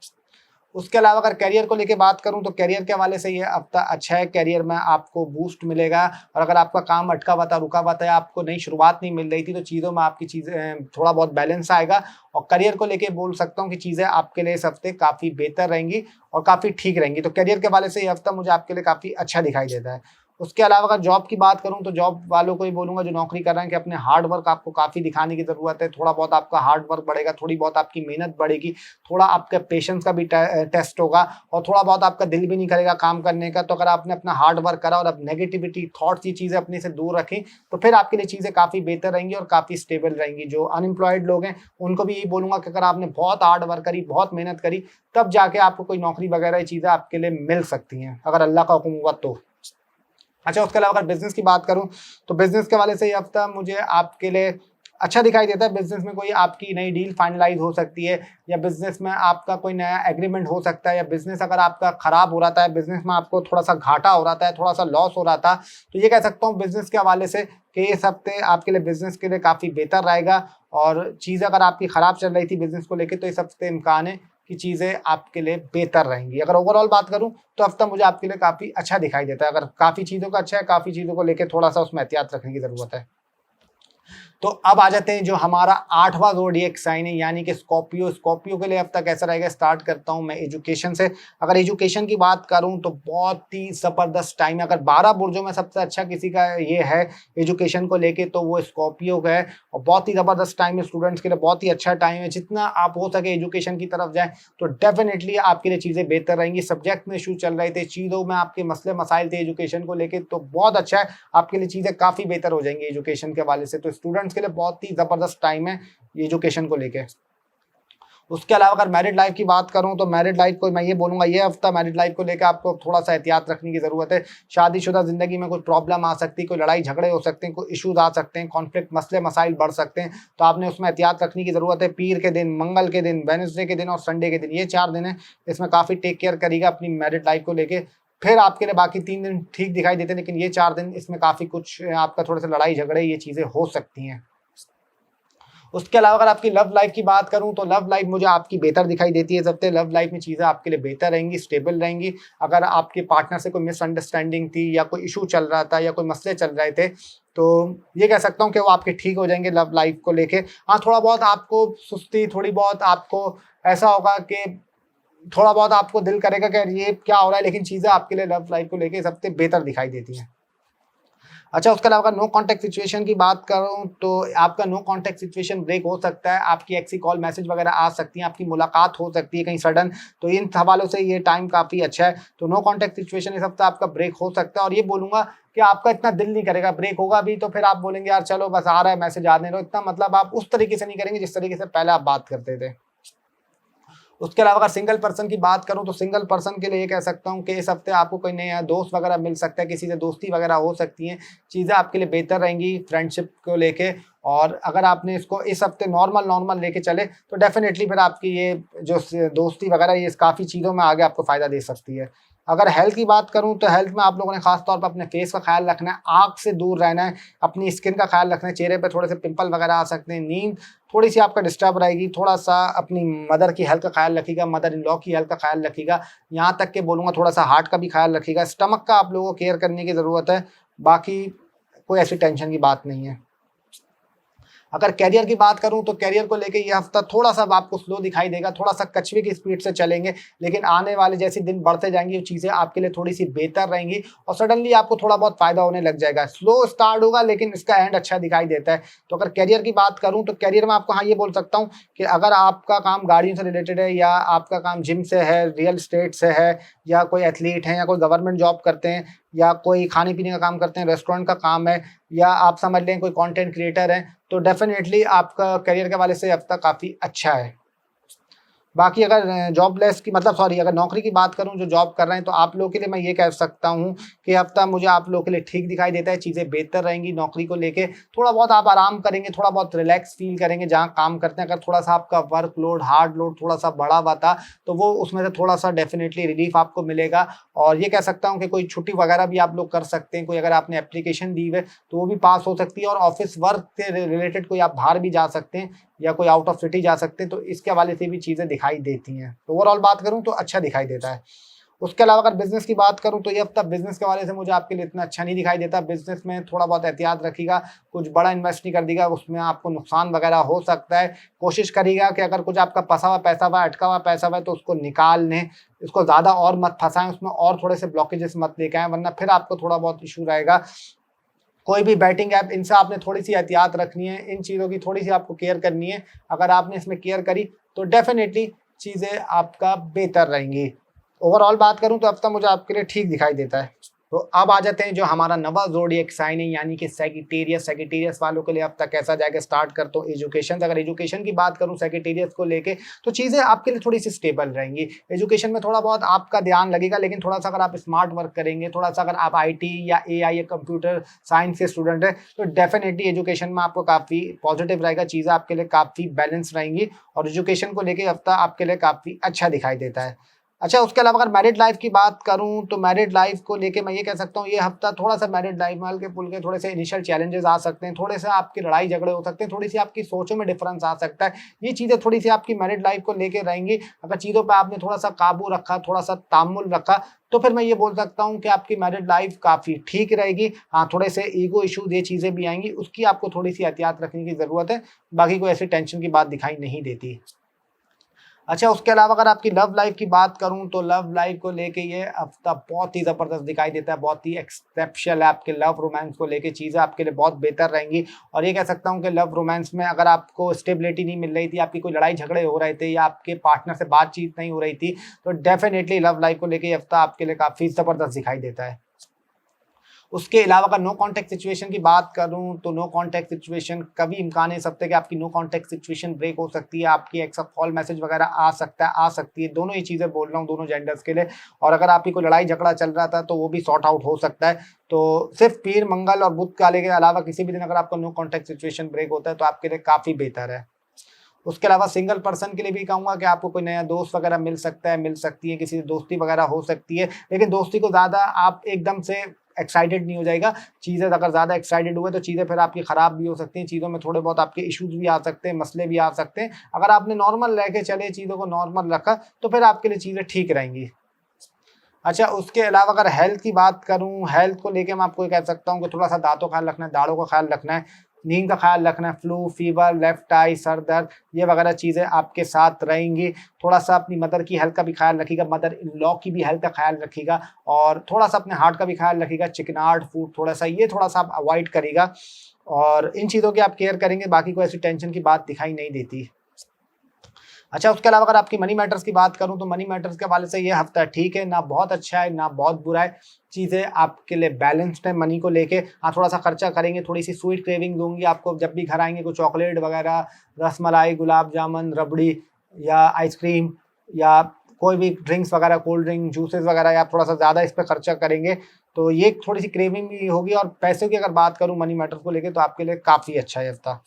उसके अलावा अगर करियर को लेके बात करूं तो करियर के हवाले से ये हफ्ता अच्छा है। करियर में आपको बूस्ट मिलेगा, और अगर आपका काम अटका हुआ था, रुका हुआ था, या आपको नई शुरुआत नहीं मिल रही थी, तो चीज़ों में आपकी चीज़ें थोड़ा बहुत बैलेंस आएगा। और करियर को लेके बोल सकता हूँ कि चीज़ें आपके लिए इस हफ्ते काफ़ी बेहतर रहेंगी और काफ़ी ठीक रहेंगी। तो करियर के हवाले से ये हफ्ता मुझे आपके लिए काफ़ी अच्छा दिखाई देता है। उसके अलावा अगर जॉब की बात करूं तो जॉब वालों को ही बोलूंगा जो नौकरी कर रहे हैं कि अपने हार्ड वर्क आपको काफ़ी दिखाने की ज़रूरत है। थोड़ा बहुत आपका हार्ड वर्क बढ़ेगा, थोड़ी बहुत आपकी मेहनत बढ़ेगी, थोड़ा आपका पेशेंस का भी टेस्ट होगा, और थोड़ा बहुत आपका दिल भी नहीं करेगा काम करने का। तो अगर आपने अपना हार्ड वर्क करा और अब नेगेटिविटी थॉट्स, ये चीज़ें अपने से दूर रखें, तो फिर आपके लिए चीज़ें काफ़ी बेहतर रहेंगी और काफ़ी स्टेबल रहेंगी। जो अनएम्प्लॉयड लोग हैं उनको भी यही बोलूंगा कि अगर आपने बहुत हार्ड वर्क करी, बहुत मेहनत करी, तब जाके आपको कोई नौकरी वगैरह ये चीज़ें आपके लिए मिल सकती हैं, अगर अल्लाह का हुक्म हुआ तो। अच्छा, उसके अलावा अगर बिजनेस की बात करूं तो बिजनेस के वाले से ये हफ्ता मुझे आपके लिए अच्छा दिखाई देता है। बिजनेस में कोई आपकी नई डील फाइनलाइज हो सकती है, या बिजनेस में आपका कोई नया एग्रीमेंट हो सकता है, या बिजनेस अगर आपका खराब हो रहा था, बिजनेस में आपको थोड़ा सा घाटा हो रहा था, थोड़ा सा लॉस हो रहा था, तो ये कह सकता हूँ बिजनेस के हवाले से कि इस हफ्ते आपके लिए बिजनेस के लिए काफ़ी बेहतर रहेगा। और चीज़ अगर आपकी ख़राब चल रही थी बिजनेस को लेकर, तो इस हफ्ते इम्कान है कि चीज़ें आपके लिए बेहतर रहेंगी। अगर ओवरऑल बात करूं तो हफ्ता मुझे आपके लिए काफ़ी अच्छा दिखाई देता है। अगर काफ़ी चीज़ों का अच्छा है, काफ़ी चीज़ों को लेकर थोड़ा सा उसमें एहतियात रखने की ज़रूरत है। तो अब आ जाते हैं जो हमारा 8वां ज़ोडिएक साइन है, यानी कि स्कॉर्पियो। स्कॉर्पियो के लिए अब तक कैसा रहेगा, स्टार्ट करता हूं मैं एजुकेशन से। अगर एजुकेशन की बात करूं तो बहुत ही ज़बरदस्त टाइम है। अगर 12 बुर्जों में सबसे अच्छा किसी का ये है एजुकेशन को लेके, तो वो स्कॉर्पियो का है। और बहुत ही ज़बरदस्त टाइम है स्टूडेंट्स के लिए, बहुत ही अच्छा टाइम है। जितना आप हो सके एजुकेशन की तरफ जाएँ तो डेफिनेटली आपके लिए चीज़ें बेहतर रहेंगी। सब्जेक्ट में इशू चल रहे थे, चीज़ों में आपके मसले मसाइल थे एजुकेशन को लेके, तो बहुत अच्छा है, आपके लिए चीज़ें काफ़ी बेहतर हो जाएंगी एजुकेशन के हवाले से। तो स्टूडेंट्स के लिए बहुत ही ज़बरदस्त टाइम है एजुकेशन को लेके। उसके अलावा अगर मैरिड लाइफ की बात करूं तो मैरिड लाइफ को मैं ये बोलूंगा, ये हफ्ता मैरिड लाइफ को लेकर आपको थोड़ा सा एहतियात रखने की ज़रूरत है। शादीशुदा ज़िंदगी में कोई प्रॉब्लम आ सकती है, कोई लड़ाई झगड़े हो सकते हैं, कोई इश्यूज आ सकते हैं, कॉन्फ्लिक्ट मसले मसाइल बढ़ सकते हैं, तो आपने उसमें एहतियात रखने की ज़रूरत है। पीर के दिन, मंगल के दिन, वेडनेसडे के दिन और संडे के दिन, ये 4 दिन है, इसमें काफ़ी टेक केयर करिएगा अपनी मैरिड लाइफ को लेके। फिर आपके लिए बाकी 3 दिन ठीक दिखाई देते हैं, लेकिन ये 4 दिन इसमें काफ़ी कुछ आपका थोड़ा सा लड़ाई झगड़े ये चीज़ें हो सकती हैं। उसके अलावा अगर आपकी लव लाइफ की बात करूं तो लव लाइफ मुझे आपकी बेहतर दिखाई देती है इस हफ्ते। लव लाइफ में चीज़ें आपके लिए बेहतर रहेंगी, स्टेबल रहेंगी। अगर आपके पार्टनर से कोई मिसअंडरस्टैंडिंग थी, या कोई इशू चल रहा था, या कोई मसले चल रहे थे, तो ये कह सकता हूं कि वो आपके ठीक हो जाएंगे लव लाइफ को लेके। हाँ, थोड़ा बहुत आपको सुस्ती, थोड़ी बहुत आपको ऐसा होगा कि थोड़ा बहुत आपको दिल करेगा कि ये क्या हो रहा है, लेकिन चीज़ें आपके लिए लव लाइफ को लेके इस हफ्ते बेहतर दिखाई देती हैं। अच्छा, उसके अलावा अगर नो कॉन्टैक्ट सिचुएशन की बात करूं तो आपका नो कॉन्टैक्ट सिचुएशन ब्रेक हो सकता है। आपकी एक्सी कॉल मैसेज वगैरह आ सकती हैं, आपकी मुलाकात हो सकती है कहीं सडन, तो इन हवालों से ये टाइम काफ़ी अच्छा है। तो नो कॉन्टैक्ट सिचुएशन इस हफ्ते आपका ब्रेक हो सकता है, और ये बोलूँगा कि आपका इतना दिल नहीं करेगा। ब्रेक होगा भी तो फिर आप बोलेंगे यार चलो बस आ रहा है मैसेज, आने दो, इतना मतलब आप उस तरीके से नहीं करेंगे जिस तरीके से पहले आप बात करते थे। उसके अलावा अगर सिंगल पर्सन की बात करूं तो सिंगल पर्सन के लिए ये कह सकता हूं कि इस हफ्ते आपको कोई नया दोस्त वगैरह मिल सकता है, किसी से दोस्ती वगैरह हो सकती हैं, चीज़ें आपके लिए बेहतर रहेंगी फ्रेंडशिप को लेके। और अगर आपने इसको इस हफ्ते नॉर्मल नॉर्मल लेके चले तो डेफिनेटली फिर आपकी ये जो दोस्ती वगैरह ये काफ़ी चीज़ों में आगे आपको फ़ायदा दे सकती है। अगर हेल्थ की बात करूं तो हेल्थ में आप लोगों ने खास तौर पर अपने फेस का ख्याल रखना है, आँख से दूर रहना है, अपनी स्किन का ख्याल रखना है, चेहरे पे थोड़े से पिंपल वगैरह आ सकते हैं, नींद थोड़ी सी आपका डिस्टर्ब रहेगी, थोड़ा सा अपनी मदर की हेल्थ का ख्याल रखिएगा, मदर इन लॉ की हेल्थ का ख्याल रखिएगा, यहाँ तक कि बोलूँगा थोड़ा सा हार्ट का भी ख्याल रखिएगा। स्टमक का आप लोगों को केयर करने की ज़रूरत है, बाकी कोई ऐसी टेंशन की बात नहीं है। अगर कैरियर की बात करूं तो कैरियर को लेके ये हफ्ता थोड़ा सा आपको स्लो दिखाई देगा, थोड़ा सा कछुए की स्पीड से चलेंगे, लेकिन आने वाले जैसे दिन बढ़ते जाएंगे वो चीज़ें आपके लिए थोड़ी सी बेहतर रहेंगी, और सडनली आपको थोड़ा बहुत फायदा होने लग जाएगा। स्लो स्टार्ट होगा लेकिन इसका एंड अच्छा दिखाई देता है। तो अगर कैरियर की बात करूँ तो कैरियर में आपको हाँ ये बोल सकता हूँ कि अगर आपका काम गाड़ियों से रिलेटेड है, या आपका काम जिम से है, रियल स्टेट से है, या कोई एथलीट है, या कोई गवर्नमेंट जॉब करते हैं, या कोई खाने पीने का काम करते हैं, रेस्टोरेंट का काम है, या आप समझ लें कोई कंटेंट क्रिएटर है, तो डेफिनेटली आपका करियर के हवाले से हफ्ता काफ़ी अच्छा है। बाकी अगर जॉबलेस की मतलब सॉरी अगर नौकरी की बात करूं जो जॉब कर रहे हैं, तो आप लोगों के लिए मैं ये कह सकता हूं कि हफ्ता मुझे आप लोगों के लिए ठीक दिखाई देता है। चीज़ें बेहतर रहेंगी नौकरी को लेके, थोड़ा बहुत आप आराम करेंगे, थोड़ा बहुत रिलैक्स फील करेंगे जहां काम करते हैं। अगर थोड़ा सा आपका वर्कलोड हार्ड लोड थोड़ा सा बढ़ा हुआ था तो वो उसमें से थोड़ा सा डेफिनेटली रिलीफ आपको मिलेगा। और ये कह सकता हूँ कि कोई छुट्टी वगैरह भी आप लोग कर सकते हैं, कोई अगर आपने एप्लीकेशन दी है तो वो भी पास हो सकती है, और ऑफिस वर्क से रिलेटेड कोई आप बाहर भी जा सकते हैं, या कोई आउट ऑफ सिटी जा सकते हैं, तो इसके हवाले से भी चीज़ें दिखाई दिखाई देती हैं। तो ओवरऑल बात करूं तो अच्छा दिखाई देता है। उसके अलावा अगर बिजनेस की बात करूं तो ये हफ्ता बिजनेस के हवाले से मुझे आपके लिए इतना अच्छा नहीं दिखाई देता। बिजनेस में थोड़ा बहुत एहतियात रखिएगा, कुछ बड़ा इन्वेस्ट नहीं कर दीजिएगा, उसमें आपको नुकसान वगैरह हो सकता है। कोशिश करिएगा कि अगर कुछ आपका फंसा हुआ पैसा हुआ, अटका हुआ पैसा हुआ है तो उसको निकाल लें, इसको ज़्यादा और मत फंसाएं, उसमें और थोड़े से ब्लॉकेजेस मत लेके आएँ, वरना फिर आपको थोड़ा बहुत इशू रहेगा। कोई भी बैटिंग ऐप, इनसे आपने थोड़ी सी एहतियात रखनी है, इन चीज़ों की थोड़ी सी आपको केयर करनी है। अगर आपने इसमें केयर करी तो डेफिनेटली चीज़ें आपका बेहतर रहेंगी। ओवरऑल बात करूं तो हफ्ता मुझे आपके लिए ठीक दिखाई देता है। तो अब आ जाते हैं जो हमारा नवा ज़ोडिएक साइन है, यानी कि सैजिटेरियस। सैजिटेरियस वालों के लिए हफ्ता कैसा जाएगा, स्टार्ट करता हूँ एजुकेशन। अगर एजुकेशन की बात करूँ सैजिटेरियस को लेके, तो चीज़ें आपके लिए थोड़ी सी स्टेबल रहेंगी। एजुकेशन में थोड़ा बहुत आपका ध्यान लगेगा, लेकिन थोड़ा सा अगर आप स्मार्ट वर्क करेंगे, थोड़ा सा अगर आप IT या AI या कंप्यूटर साइंस के स्टूडेंट है, तो डेफिनेटली एजुकेशन में आपको काफ़ी पॉजिटिव रहेगा, चीज़ें आपके लिए काफ़ी बैलेंस रहेंगी और एजुकेशन को लेके हफ्ता आपके लिए काफ़ी अच्छा दिखाई देता है। अच्छा, उसके अलावा अगर मैरिड लाइफ की बात करूं तो मैरिड लाइफ को लेके मैं ये कह सकता हूं, ये हफ्ता थोड़ा सा मैरिड लाइफ में हल्के फुल्के थोड़े से इनिशियल चैलेंजेस आ सकते हैं, थोड़े से आपकी लड़ाई झगड़े हो सकते हैं, थोड़ी सी आपकी सोचों में डिफरेंस आ सकता है। ये चीज़ें थोड़ी सी आपकी मैरिड लाइफ को लेके रहेंगी। अगर चीज़ों पर आपने थोड़ा सा काबू रखा, थोड़ा सा तामुल रखा, तो फिर मैं ये बोल सकता हूँ कि आपकी मैरिड लाइफ काफ़ी ठीक रहेगी। हाँ, थोड़े से ईगो इशूज ये चीज़ें भी आएंगी, उसकी आपको थोड़ी सी एहतियात रखने की ज़रूरत है। बाकी कोई ऐसी टेंशन की बात दिखाई नहीं देती। अच्छा, उसके अलावा अगर आपकी लव लाइफ की बात करूं तो लव लाइफ को लेके ये हफ्ता बहुत ही ज़बरदस्त दिखाई देता है, बहुत ही एक्सेप्शनल है। आपके लव रोमांस को लेके चीज़ें आपके लिए बहुत बेहतर रहेंगी। और ये कह सकता हूं कि लव रोमांस में अगर आपको स्टेबिलिटी नहीं मिल रही थी, आपकी कोई लड़ाई झगड़े हो रहे थे या आपके पार्टनर से बातचीत नहीं हो रही थी, तो डेफिनेटली लव लाइफ को लेके ये हफ्ता आपके लिए काफ़ी ज़बरदस्त दिखाई देता है। उसके अलावा अगर नो कॉन्टैक्ट सिचुएशन की बात करूं तो नो कॉन्टैक्ट सिचुएशन कभी इम्कान है इस हफ्ते कि आपकी नो कॉन्टैक्ट सिचुएशन ब्रेक हो सकती है, आपकी एक्सेप्ट कॉल मैसेज वगैरह आ सकती है। दोनों ही चीज़ें बोल रहा हूँ, दोनों जेंडर्स के लिए। और अगर आपकी कोई लड़ाई झगड़ा चल रहा था तो वो भी सॉर्ट आउट हो सकता है। तो सिर्फ पीर, मंगल और बुध काले के अलावा किसी भी दिन अगर आपका नो कॉन्टैक्ट सिचुएशन ब्रेक होता है तो आपके लिए काफ़ी बेहतर है। उसके अलावा सिंगल पर्सन के लिए भी कहूँगा कि आपको कोई नया दोस्त वगैरह मिल सकता है, मिल सकती है, किसी से दोस्ती वगैरह हो सकती है। लेकिन दोस्ती को ज़्यादा आप एकदम से एक्साइटेड नहीं हो जाएगा। चीज़ें अगर ज़्यादा एक्साइटेड हुए तो चीज़ें फिर आपकी ख़राब भी हो सकती हैं, चीज़ों में थोड़े बहुत आपके इश्यूज भी आ सकते हैं, मसले भी आ सकते हैं। अगर आपने नॉर्मल रह के चले, चीज़ों को नॉर्मल रखा, तो फिर आपके लिए चीज़ें ठीक रहेंगी। अच्छा, उसके अलावा अगर हेल्थ की बात करूं, हेल्थ को लेके मैं आपको ये कह सकता हूं कि थोड़ा सा दांतों का ख्याल रखना है, दाढ़ों का ख्याल रखना है, नींद का ख्याल रखना है। फ्लू, फीवर, लेफ्ट आई, सर दर्द, ये वगैरह चीज़ें आपके साथ रहेंगी। थोड़ा सा अपनी मदर की हेल्थ का भी ख्याल रखिएगा, मदर इन लॉ की भी हेल्थ का ख्याल रखिएगा और थोड़ा सा अपने हार्ट का भी ख्याल रखिएगा। चिकनाहट फूड थोड़ा सा आप अवॉइड करिएगा और इन चीज़ों की आप केयर करेंगे, बाकी कोई ऐसी टेंशन की बात दिखाई नहीं देती। अच्छा, उसके अलावा अगर आपकी मनी मैटर्स की बात करूं तो मनी मैटर्स के हवाले से ये हफ्ता ठीक है, ना बहुत अच्छा है ना बहुत बुरा है। चीज़ें आपके लिए बैलेंस्ड है मनी को लेके। हाँ, थोड़ा सा खर्चा करेंगे, थोड़ी सी स्वीट क्रेविंग होंगी आपको जब भी घर आएंगे, कोई चॉकलेट वगैरह, रसमलाई, गुलाब जामुन, रबड़ी या आइसक्रीम या कोई भी ड्रिंक्स वगैरह, कोल्ड ड्रिंक, जूसेस वगैरह, या आप थोड़ा सा ज़्यादा इस पर खर्चा करेंगे तो ये थोड़ी सी क्रेविंग भी होगी। और पैसों की अगर बात करूँ मनी मैटर्स को लेके तो आपके लिए काफ़ी अच्छा है हफ्ता।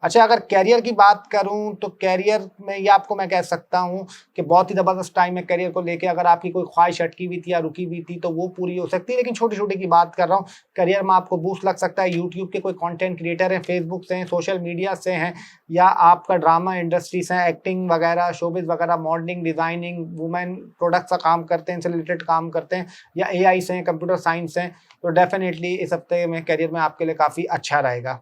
अच्छा, अगर करियर की बात करूं तो करियर में ये आपको मैं कह सकता हूं कि बहुत ही ज़बरदस्त टाइम है करियर को लेके। अगर आपकी कोई ख्वाहिश अटकी हुई थी या रुकी हुई थी तो वो पूरी हो सकती है, लेकिन छोटी छोटी की बात कर रहा हूं। करियर में आपको बूस्ट लग सकता है, यूट्यूब के कोई कंटेंट क्रिएटर हैं, फेसबुक से हैं, सोशल मीडिया से हैं, या आपका ड्रामा इंडस्ट्री से हैं, एक्टिंग वगैरह, शोबिज वगैरह, मॉडलिंग, डिज़ाइनिंग, वुमेन प्रोडक्ट्स का काम करते हैं, इनसे रिलेटेड काम करते हैं, या AI से हैं, कंप्यूटर साइंस से हैं, तो डेफिनेटली इस हफ्ते में करियर में आपके लिए काफ़ी अच्छा रहेगा।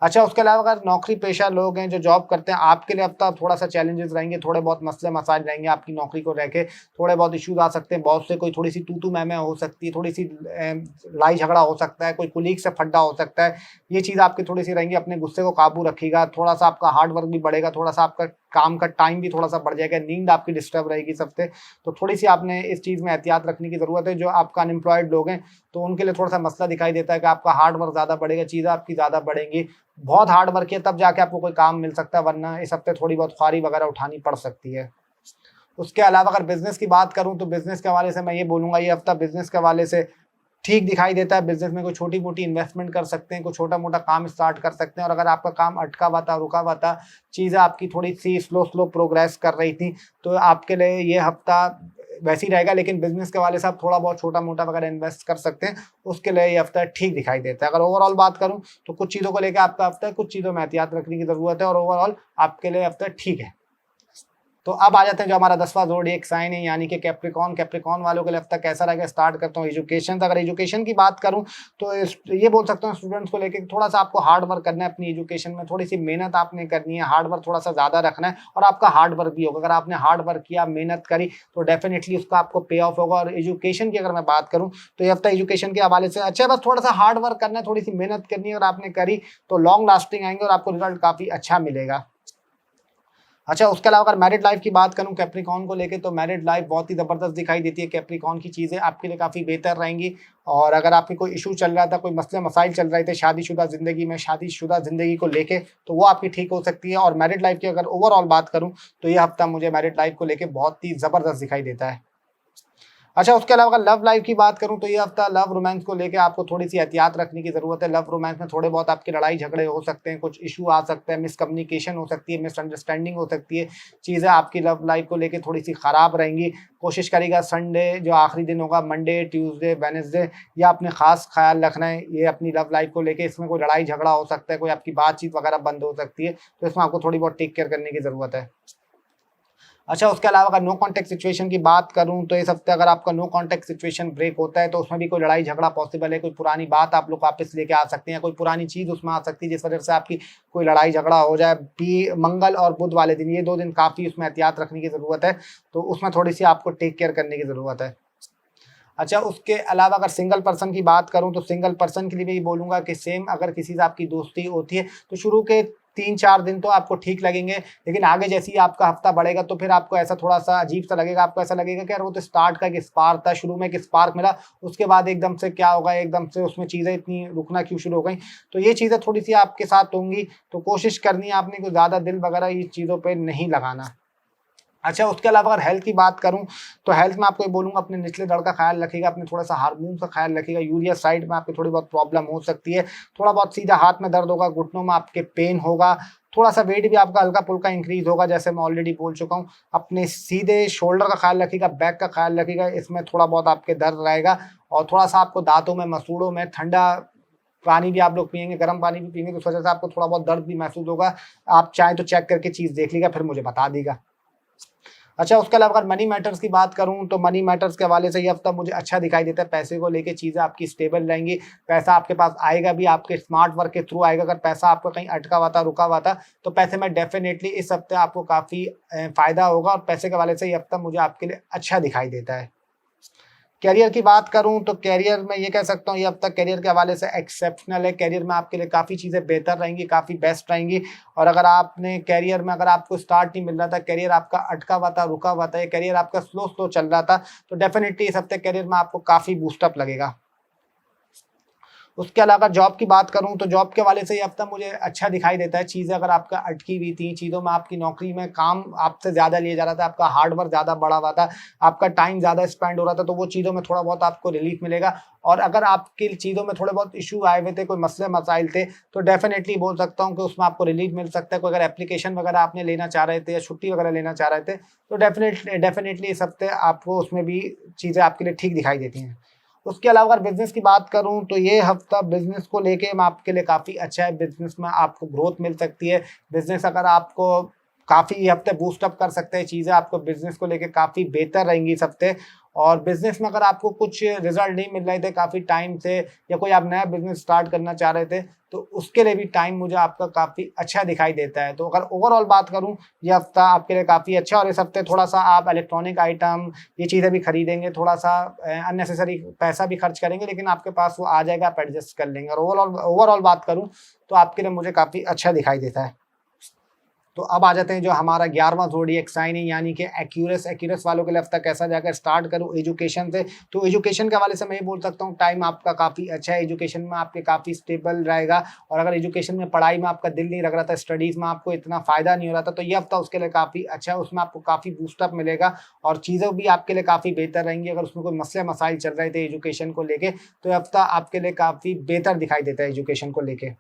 अच्छा, उसके अलावा अगर नौकरी पेशा लोग हैं जो जॉब करते हैं, आपके लिए हफ्ता थोड़ा सा चैलेंजेस रहेंगे, थोड़े बहुत मसले मसाइल रहेंगे आपकी नौकरी को लेके, थोड़े बहुत इश्यूज आ सकते हैं, बॉस से कोई थोड़ी सी तू मैं हो सकती है, थोड़ी सी लड़ाई झगड़ा हो सकता है, कोई कुलीग से फड्डा हो सकता है। ये चीज़ आपकी थोड़ी सी रहेंगी, अपने गुस्से को काबू रखिएगा, थोड़ा सा आपका हार्ड वर्क भी बढ़ेगा, थोड़ा सा आपका काम का टाइम भी थोड़ा सा बढ़ जाएगा, नींद आपकी डिस्टर्ब रहेगी इस हफ्ते। तो थोड़ी सी आपने इस चीज़ में एहतियात रखने की ज़रूरत है। जो आपका अनएम्प्लॉयड लोग हैं तो उनके लिए थोड़ा सा मसला दिखाई देता है कि आपका हार्ड वर्क ज़्यादा बढ़ेगा, चीज़ें आपकी ज़्यादा बढ़ेंगी। बहुत हार्ड वर्क है तब जाके आपको कोई काम मिल सकता है, वरना इस हफ्ते थोड़ी बहुत ख्वारी वगैरह उठानी पड़ सकती है। उसके अलावा अगर बिजनेस की बात करूं तो बिजनेस के हवाले से मैं ये बोलूँगा, ये हफ्ता बिजनेस के हवाले से ठीक दिखाई देता है। बिजनेस में कोई छोटी मोटी इन्वेस्टमेंट कर सकते हैं, कोई छोटा मोटा काम स्टार्ट कर सकते हैं। और अगर आपका काम अटका हुआ था, रुका हुआ था, चीज़ें आपकी थोड़ी सी स्लो प्रोग्रेस कर रही थी, तो आपके लिए ये हफ्ता वैसे ही रहेगा। लेकिन बिजनेस के वाले से आप थोड़ा बहुत छोटा मोटा वगैरह इन्वेस्ट कर सकते हैं, उसके लिए ये हफ्ता ठीक दिखाई देता है। अगर ओवरऑल बात करूं तो कुछ चीज़ों को लेकर आपका हफ्ता कुछ चीज़ों में एहतियात रखने की ज़रूरत है, और ओवरऑल आपके लिए हफ्ता ठीक है। तो अब आ जाते हैं जो हमारा 10वां ज़ोडिएक साइन है यानी कि कैप्रिकॉर्न। कैप्रिकॉर्न वालों के लिए हफ्ता कैसा रहेगा स्टार्ट करता हूँ एजुकेशन। अगर एजुकेशन की बात करूँ तो ये बोल सकता हूँ स्टूडेंट्स को लेकर थोड़ा सा आपको हार्ड वर्क करना है अपनी एजुकेशन में, थोड़ी सी मेहनत आपने करनी है, हार्ड वर्क थोड़ा सा ज़्यादा रखना है और आपका हार्ड वर्क भी होगा। अगर आपने हार्ड वर्क किया, मेहनत करी तो डेफिनेटली उसका आपको पे ऑफ होगा। और एजुकेशन की अगर मैं बात करूँ तो ये हफ्ता एजुकेशन के हवाले से अच्छा है, बस थोड़ा सा हार्ड वर्क करना है, थोड़ी सी मेहनत करनी है, अगर आपने करी तो लॉन्ग लास्टिंग आएंगे और आपको रिजल्ट काफ़ी अच्छा मिलेगा। अच्छा, उसके अलावा अगर मैरिड लाइफ की बात करूं कैप्रिकॉर्न को लेके तो मैरिड लाइफ बहुत ही ज़बरदस्त दिखाई देती है। कैप्रिकॉर्न की चीज़ें आपके लिए काफ़ी बेहतर रहेंगी और अगर आपके कोई इशू चल रहा था, कोई मसले मसाइल चल रहे थे शादीशुदा ज़िंदगी को लेके तो वो आपकी ठीक हो सकती है। और मैरिड लाइफ की अगर ओवरऑल बात करूँ तो ये हफ्ता मुझे मैरिड लाइफ को लेके बहुत ही ज़बरदस्त दिखाई देता है। अच्छा, उसके अलावा अगर लव लाइफ की बात करूं तो ये हफ्ता लव रोमांस को लेके आपको थोड़ी सी एहतियात रखने की ज़रूरत है। लव रोमांस में थोड़े बहुत आपकी लड़ाई झगड़े हो सकते हैं, कुछ इशू आ सकते हैं, मिसकम्युनिकेशन हो सकती है, मिसअंडरस्टैंडिंग हो सकती है, चीज़ें आपकी लव लाइफ को लेके थोड़ी सी ख़राब रहेंगी। कोशिश करिएगा संडे जो आखिरी दिन होगा, मंडे, ट्यूसडे, वेडनेसडे, या अपने ख़ास ख्याल रखना है ये अपनी लव लाइफ को लेके। इसमें कोई लड़ाई झगड़ा हो सकता है, कोई आपकी बातचीत वगैरह बंद हो सकती है, तो इसमें आपको थोड़ी बहुत टेक केयर करने की ज़रूरत है। अच्छा, उसके अलावा अगर नो कॉन्टैक्ट सिचुएशन की बात करूं तो इस हफ्ते अगर आपका नो कॉन्टैक्ट सिचुएशन ब्रेक होता है तो उसमें भी कोई लड़ाई झगड़ा पॉसिबल है, कोई पुरानी बात आप लोग वापस लेके आ सकते हैं, कोई पुरानी चीज़ उसमें आ सकती है जिस वजह से आपकी कोई लड़ाई झगड़ा हो जाए। भी मंगल और बुध वाले दिन, ये 2 दिन काफ़ी उसमें एहतियात रखने की ज़रूरत है, तो उसमें थोड़ी सी आपको टेक केयर करने की ज़रूरत है। अच्छा, उसके अलावा अगर सिंगल पर्सन की बात करूं तो सिंगल पर्सन के लिए भी बोलूँगा कि सेम, अगर किसी से आपकी दोस्ती होती है तो शुरू के 3-4 दिन तो आपको ठीक लगेंगे, लेकिन आगे जैसे ही आपका हफ्ता बढ़ेगा तो फिर आपको ऐसा थोड़ा-सा अजीब-सा लगेगा। आपको ऐसा लगेगा कि यार वो तो स्टार्ट का एक स्पार्क था, शुरू में एक स्पार्क मिला, उसके बाद एकदम से क्या होगा, एकदम से उसमें चीज़ें इतनी रुकना क्यों शुरू हो गई। तो ये चीज़ें थोड़ी-सी आपके साथ होंगी, तो कोशिश करनी है आपने कोई ज़्यादा दिल वगैरह ये चीज़ों पे नहीं लगाना। अच्छा, उसके अलावा अगर हेल्थ की बात करूँ तो हेल्थ में आपको ये बोलूँगा अपने निचले धड़ का ख्याल रखिएगा, अपने थोड़ा-सा हार्मोन्स का ख्याल रखिएगा। यूरिया साइड में आपकी थोड़ी बहुत प्रॉब्लम हो सकती है, थोड़ा बहुत सीधा हाथ में दर्द होगा, घुटनों में आपके पेन होगा, थोड़ा-सा वेट भी आपका हल्का-फुल्का इंक्रीज़ होगा, जैसे मैं ऑलरेडी बोल चुका हूँ। अपने सीधे शोल्डर का ख्याल रखिएगा, बैक का ख्याल रखिएगा, इसमें थोड़ा बहुत आपके दर्द रहेगा और थोड़ा-सा आपको दाँतों में, मसूड़ों में ठंडा पानी भी आप लोग पिएँगे, गर्म पानी भी पिएँगे तो उस वजह से आपको थोड़ा बहुत दर्द भी महसूस होगा। आप चाहें तो चेक करके चीज़ देख लीजिएगा, फिर मुझे बता दीजिएगा। अच्छा, उसके अलावा अगर मनी मैटर्स की बात करूँ तो मनी मैटर्स के हवाले से ये हफ्ता मुझे अच्छा दिखाई देता है। पैसे को लेके चीज़ें आपकी स्टेबल रहेंगी, पैसा आपके पास आएगा भी, आपके स्मार्ट वर्क के थ्रू आएगा। अगर पैसा आपका कहीं अटका हुआ था, रुका हुआ था, तो पैसे में डेफ़िनेटली इस हफ्ते आपको काफ़ी फ़ायदा होगा और पैसे के हवाले से ये हफ्ता मुझे आपके लिए अच्छा दिखाई देता है। करियर की बात करूँ तो करियर में ये कह सकता हूँ ये अब तक करियर के हवाले से एक्सेप्शनल है। करियर में आपके लिए काफ़ी चीज़ें बेहतर रहेंगी, काफ़ी बेस्ट रहेंगी। और अगर आपने करियर में अगर आपको स्टार्ट नहीं मिल रहा था, करियर आपका अटका हुआ था, रुका हुआ था, या करियर आपका स्लो चल रहा था, तो डेफ़िनिटली इस हफ्ते करियर में आपको काफ़ी बूस्टअप लगेगा। उसके अलावा जॉब की बात करूँ तो जॉब के हवाले से ये हफ्ता मुझे अच्छा दिखाई देता है। चीज़ें अगर आपका अटकी हुई थी, चीज़ों में आपकी नौकरी में काम आपसे ज़्यादा लिया जा रहा था, आपका हार्ड वर्क ज़्यादा बढ़ा हुआ था, आपका टाइम ज़्यादा स्पेंड हो रहा था, तो वो चीज़ों में थोड़ा बहुत आपको रिलीफ मिलेगा। और अगर आपकी चीज़ों में थोड़े बहुत इशू आए हुए थे, कोई मसले मसाइल थे, तो डेफ़िनेटली बोल सकता हूँ कि उसमें आपको रिलीफ मिल सकता है। कोई अगर एप्लीकेशन वगैरह आपने लेना चाह रहे थे या छुट्टी वगैरह लेना चाह रहे थे, तो डेफ़िनेटली इस हफ्ते आपको उसमें भी चीज़ें आपके लिए ठीक दिखाई देती हैं। उसके अलावा अगर बिज़नेस की बात करूँ तो ये हफ्ता बिज़नेस को लेके मैं आपके लिए काफ़ी अच्छा है। बिज़नेस में आपको ग्रोथ मिल सकती है। बिज़नेस अगर आपको काफ़ी ये हफ्ते बूस्ट अप कर सकते हैं, चीज़ें आपको बिज़नेस को लेके काफ़ी बेहतर रहेंगी इस हफ्ते। और बिज़नेस में अगर आपको कुछ रिज़ल्ट नहीं मिल रहे थे काफ़ी टाइम से, या कोई आप नया बिज़नेस स्टार्ट करना चाह रहे थे, तो उसके लिए भी टाइम मुझे आपका काफ़ी अच्छा दिखाई देता है। तो अगर ओवरऑल बात करूँ, ये हफ्ता आपके लिए काफ़ी अच्छा है और इस हफ्ते थोड़ा-सा आप इलेक्ट्रॉनिक आइटम, ये चीज़ें भी खरीदेंगे, थोड़ा-सा अननेसेसरी पैसा भी खर्च करेंगे, लेकिन आपके पास वो आ जाएगा, आप एडजस्ट कर लेंगे। और ओवरऑल बात करूँ, तो आपके लिए मुझे काफ़ी अच्छा दिखाई देता है। तो अब आ जाते हैं जो हमारा 11वां ज़ोडिएक साइन है, यानी कि एक्यूरस। एक्यूरस वालों के लिए हफ्ता कैसा जाकर स्टार्ट करूँ एजुकेशन से, तो एजुकेशन के हवाले से मैं ये बोल सकता हूँ टाइम आपका काफ़ी अच्छा है। एजुकेशन में आपके काफ़ी स्टेबल रहेगा। और अगर एजुकेशन में, पढ़ाई में आपका दिल नहीं लग रहा था, स्टडीज़ में आपको इतना फ़ायदा नहीं हो रहा था, तो ये हफ्ता उसके लिए काफ़ी अच्छा है। उसमें आपको काफ़ी बूस्टअप मिलेगा और चीज़ें भी आपके लिए काफ़ी बेहतर रहेंगी। अगर उसमें कोई मसले मसाइल चल रहे थे एजुकेशन को लेके, तो ये हफ्ता आपके लिए काफ़ी बेहतर दिखाई देता है एजुकेशन को लेके।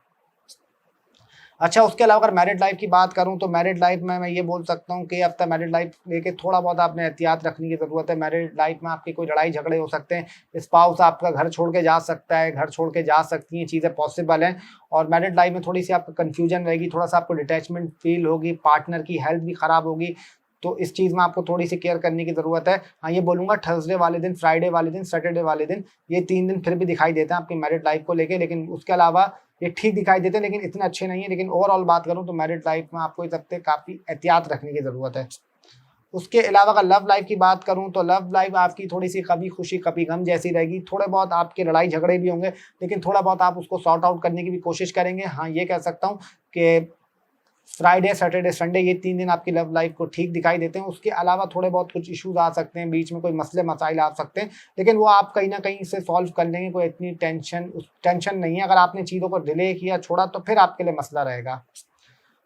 अच्छा, उसके अलावा अगर मैरिड लाइफ़ की बात करूँ तो मैरिड लाइफ़ में मैं ये बोल सकता हूँ कि अब तक मैरिड लाइफ़ लेके थोड़ा बहुत आपने एहतियात रखने की ज़रूरत है। मैरिड लाइफ़ में आपकी कोई लड़ाई झगड़े हो सकते हैं, स्पाउस आपका घर छोड़ के जा सकता है, घर छोड़ के जा सकती हैं, चीज़ें पॉसिबल हैं। और मैरिड लाइफ़ में थोड़ी-सी आपको कन्फ्यूजन रहेगी, थोड़ा-सा आपको डिटैचमेंट फ़ील होगी, पार्टनर की हेल्थ भी ख़राब होगी। तो इस चीज़ में आपको थोड़ी सी केयर करने की ज़रूरत है। हाँ, ये बोलूँगा थर्सडे वाले दिन, फ्राइडे वाले दिन, सैटरडे वाले दिन, ये 3 दिन फिर भी दिखाई देते हैं आपकी मैरिड लाइफ को लेके, लेकिन उसके अलावा ये ठीक दिखाई देते हैं लेकिन इतने अच्छे नहीं है। लेकिन ओवरऑल बात करूँ तो मैरिड लाइफ में आपको इस हफ्ते काफ़ी एहतियात रखने की ज़रूरत है। उसके अलावा अगर लव लाइफ की बात करूं तो लव लाइफ आपकी थोड़ी सी कभी खुशी कभी गम जैसी रहेगी। थोड़े बहुत आपके लड़ाई झगड़े भी होंगे, लेकिन थोड़ा बहुत आप उसको सॉर्ट आउट करने की भी कोशिश करेंगे। हाँ, ये कह सकता हूँ कि फ्राइडे, सैटरडे, संडे ये 3 दिन आपकी लव लाइफ को ठीक दिखाई देते हैं। उसके अलावा थोड़े बहुत कुछ इश्यूज आ सकते हैं, बीच में कोई मसले मसाइल आ सकते हैं, लेकिन वो आप कहीं ना कहीं से सॉल्व कर लेंगे। कोई इतनी टेंशन नहीं है। अगर आपने चीज़ों को डिले किया, छोड़ा, तो फिर आपके लिए मसला रहेगा।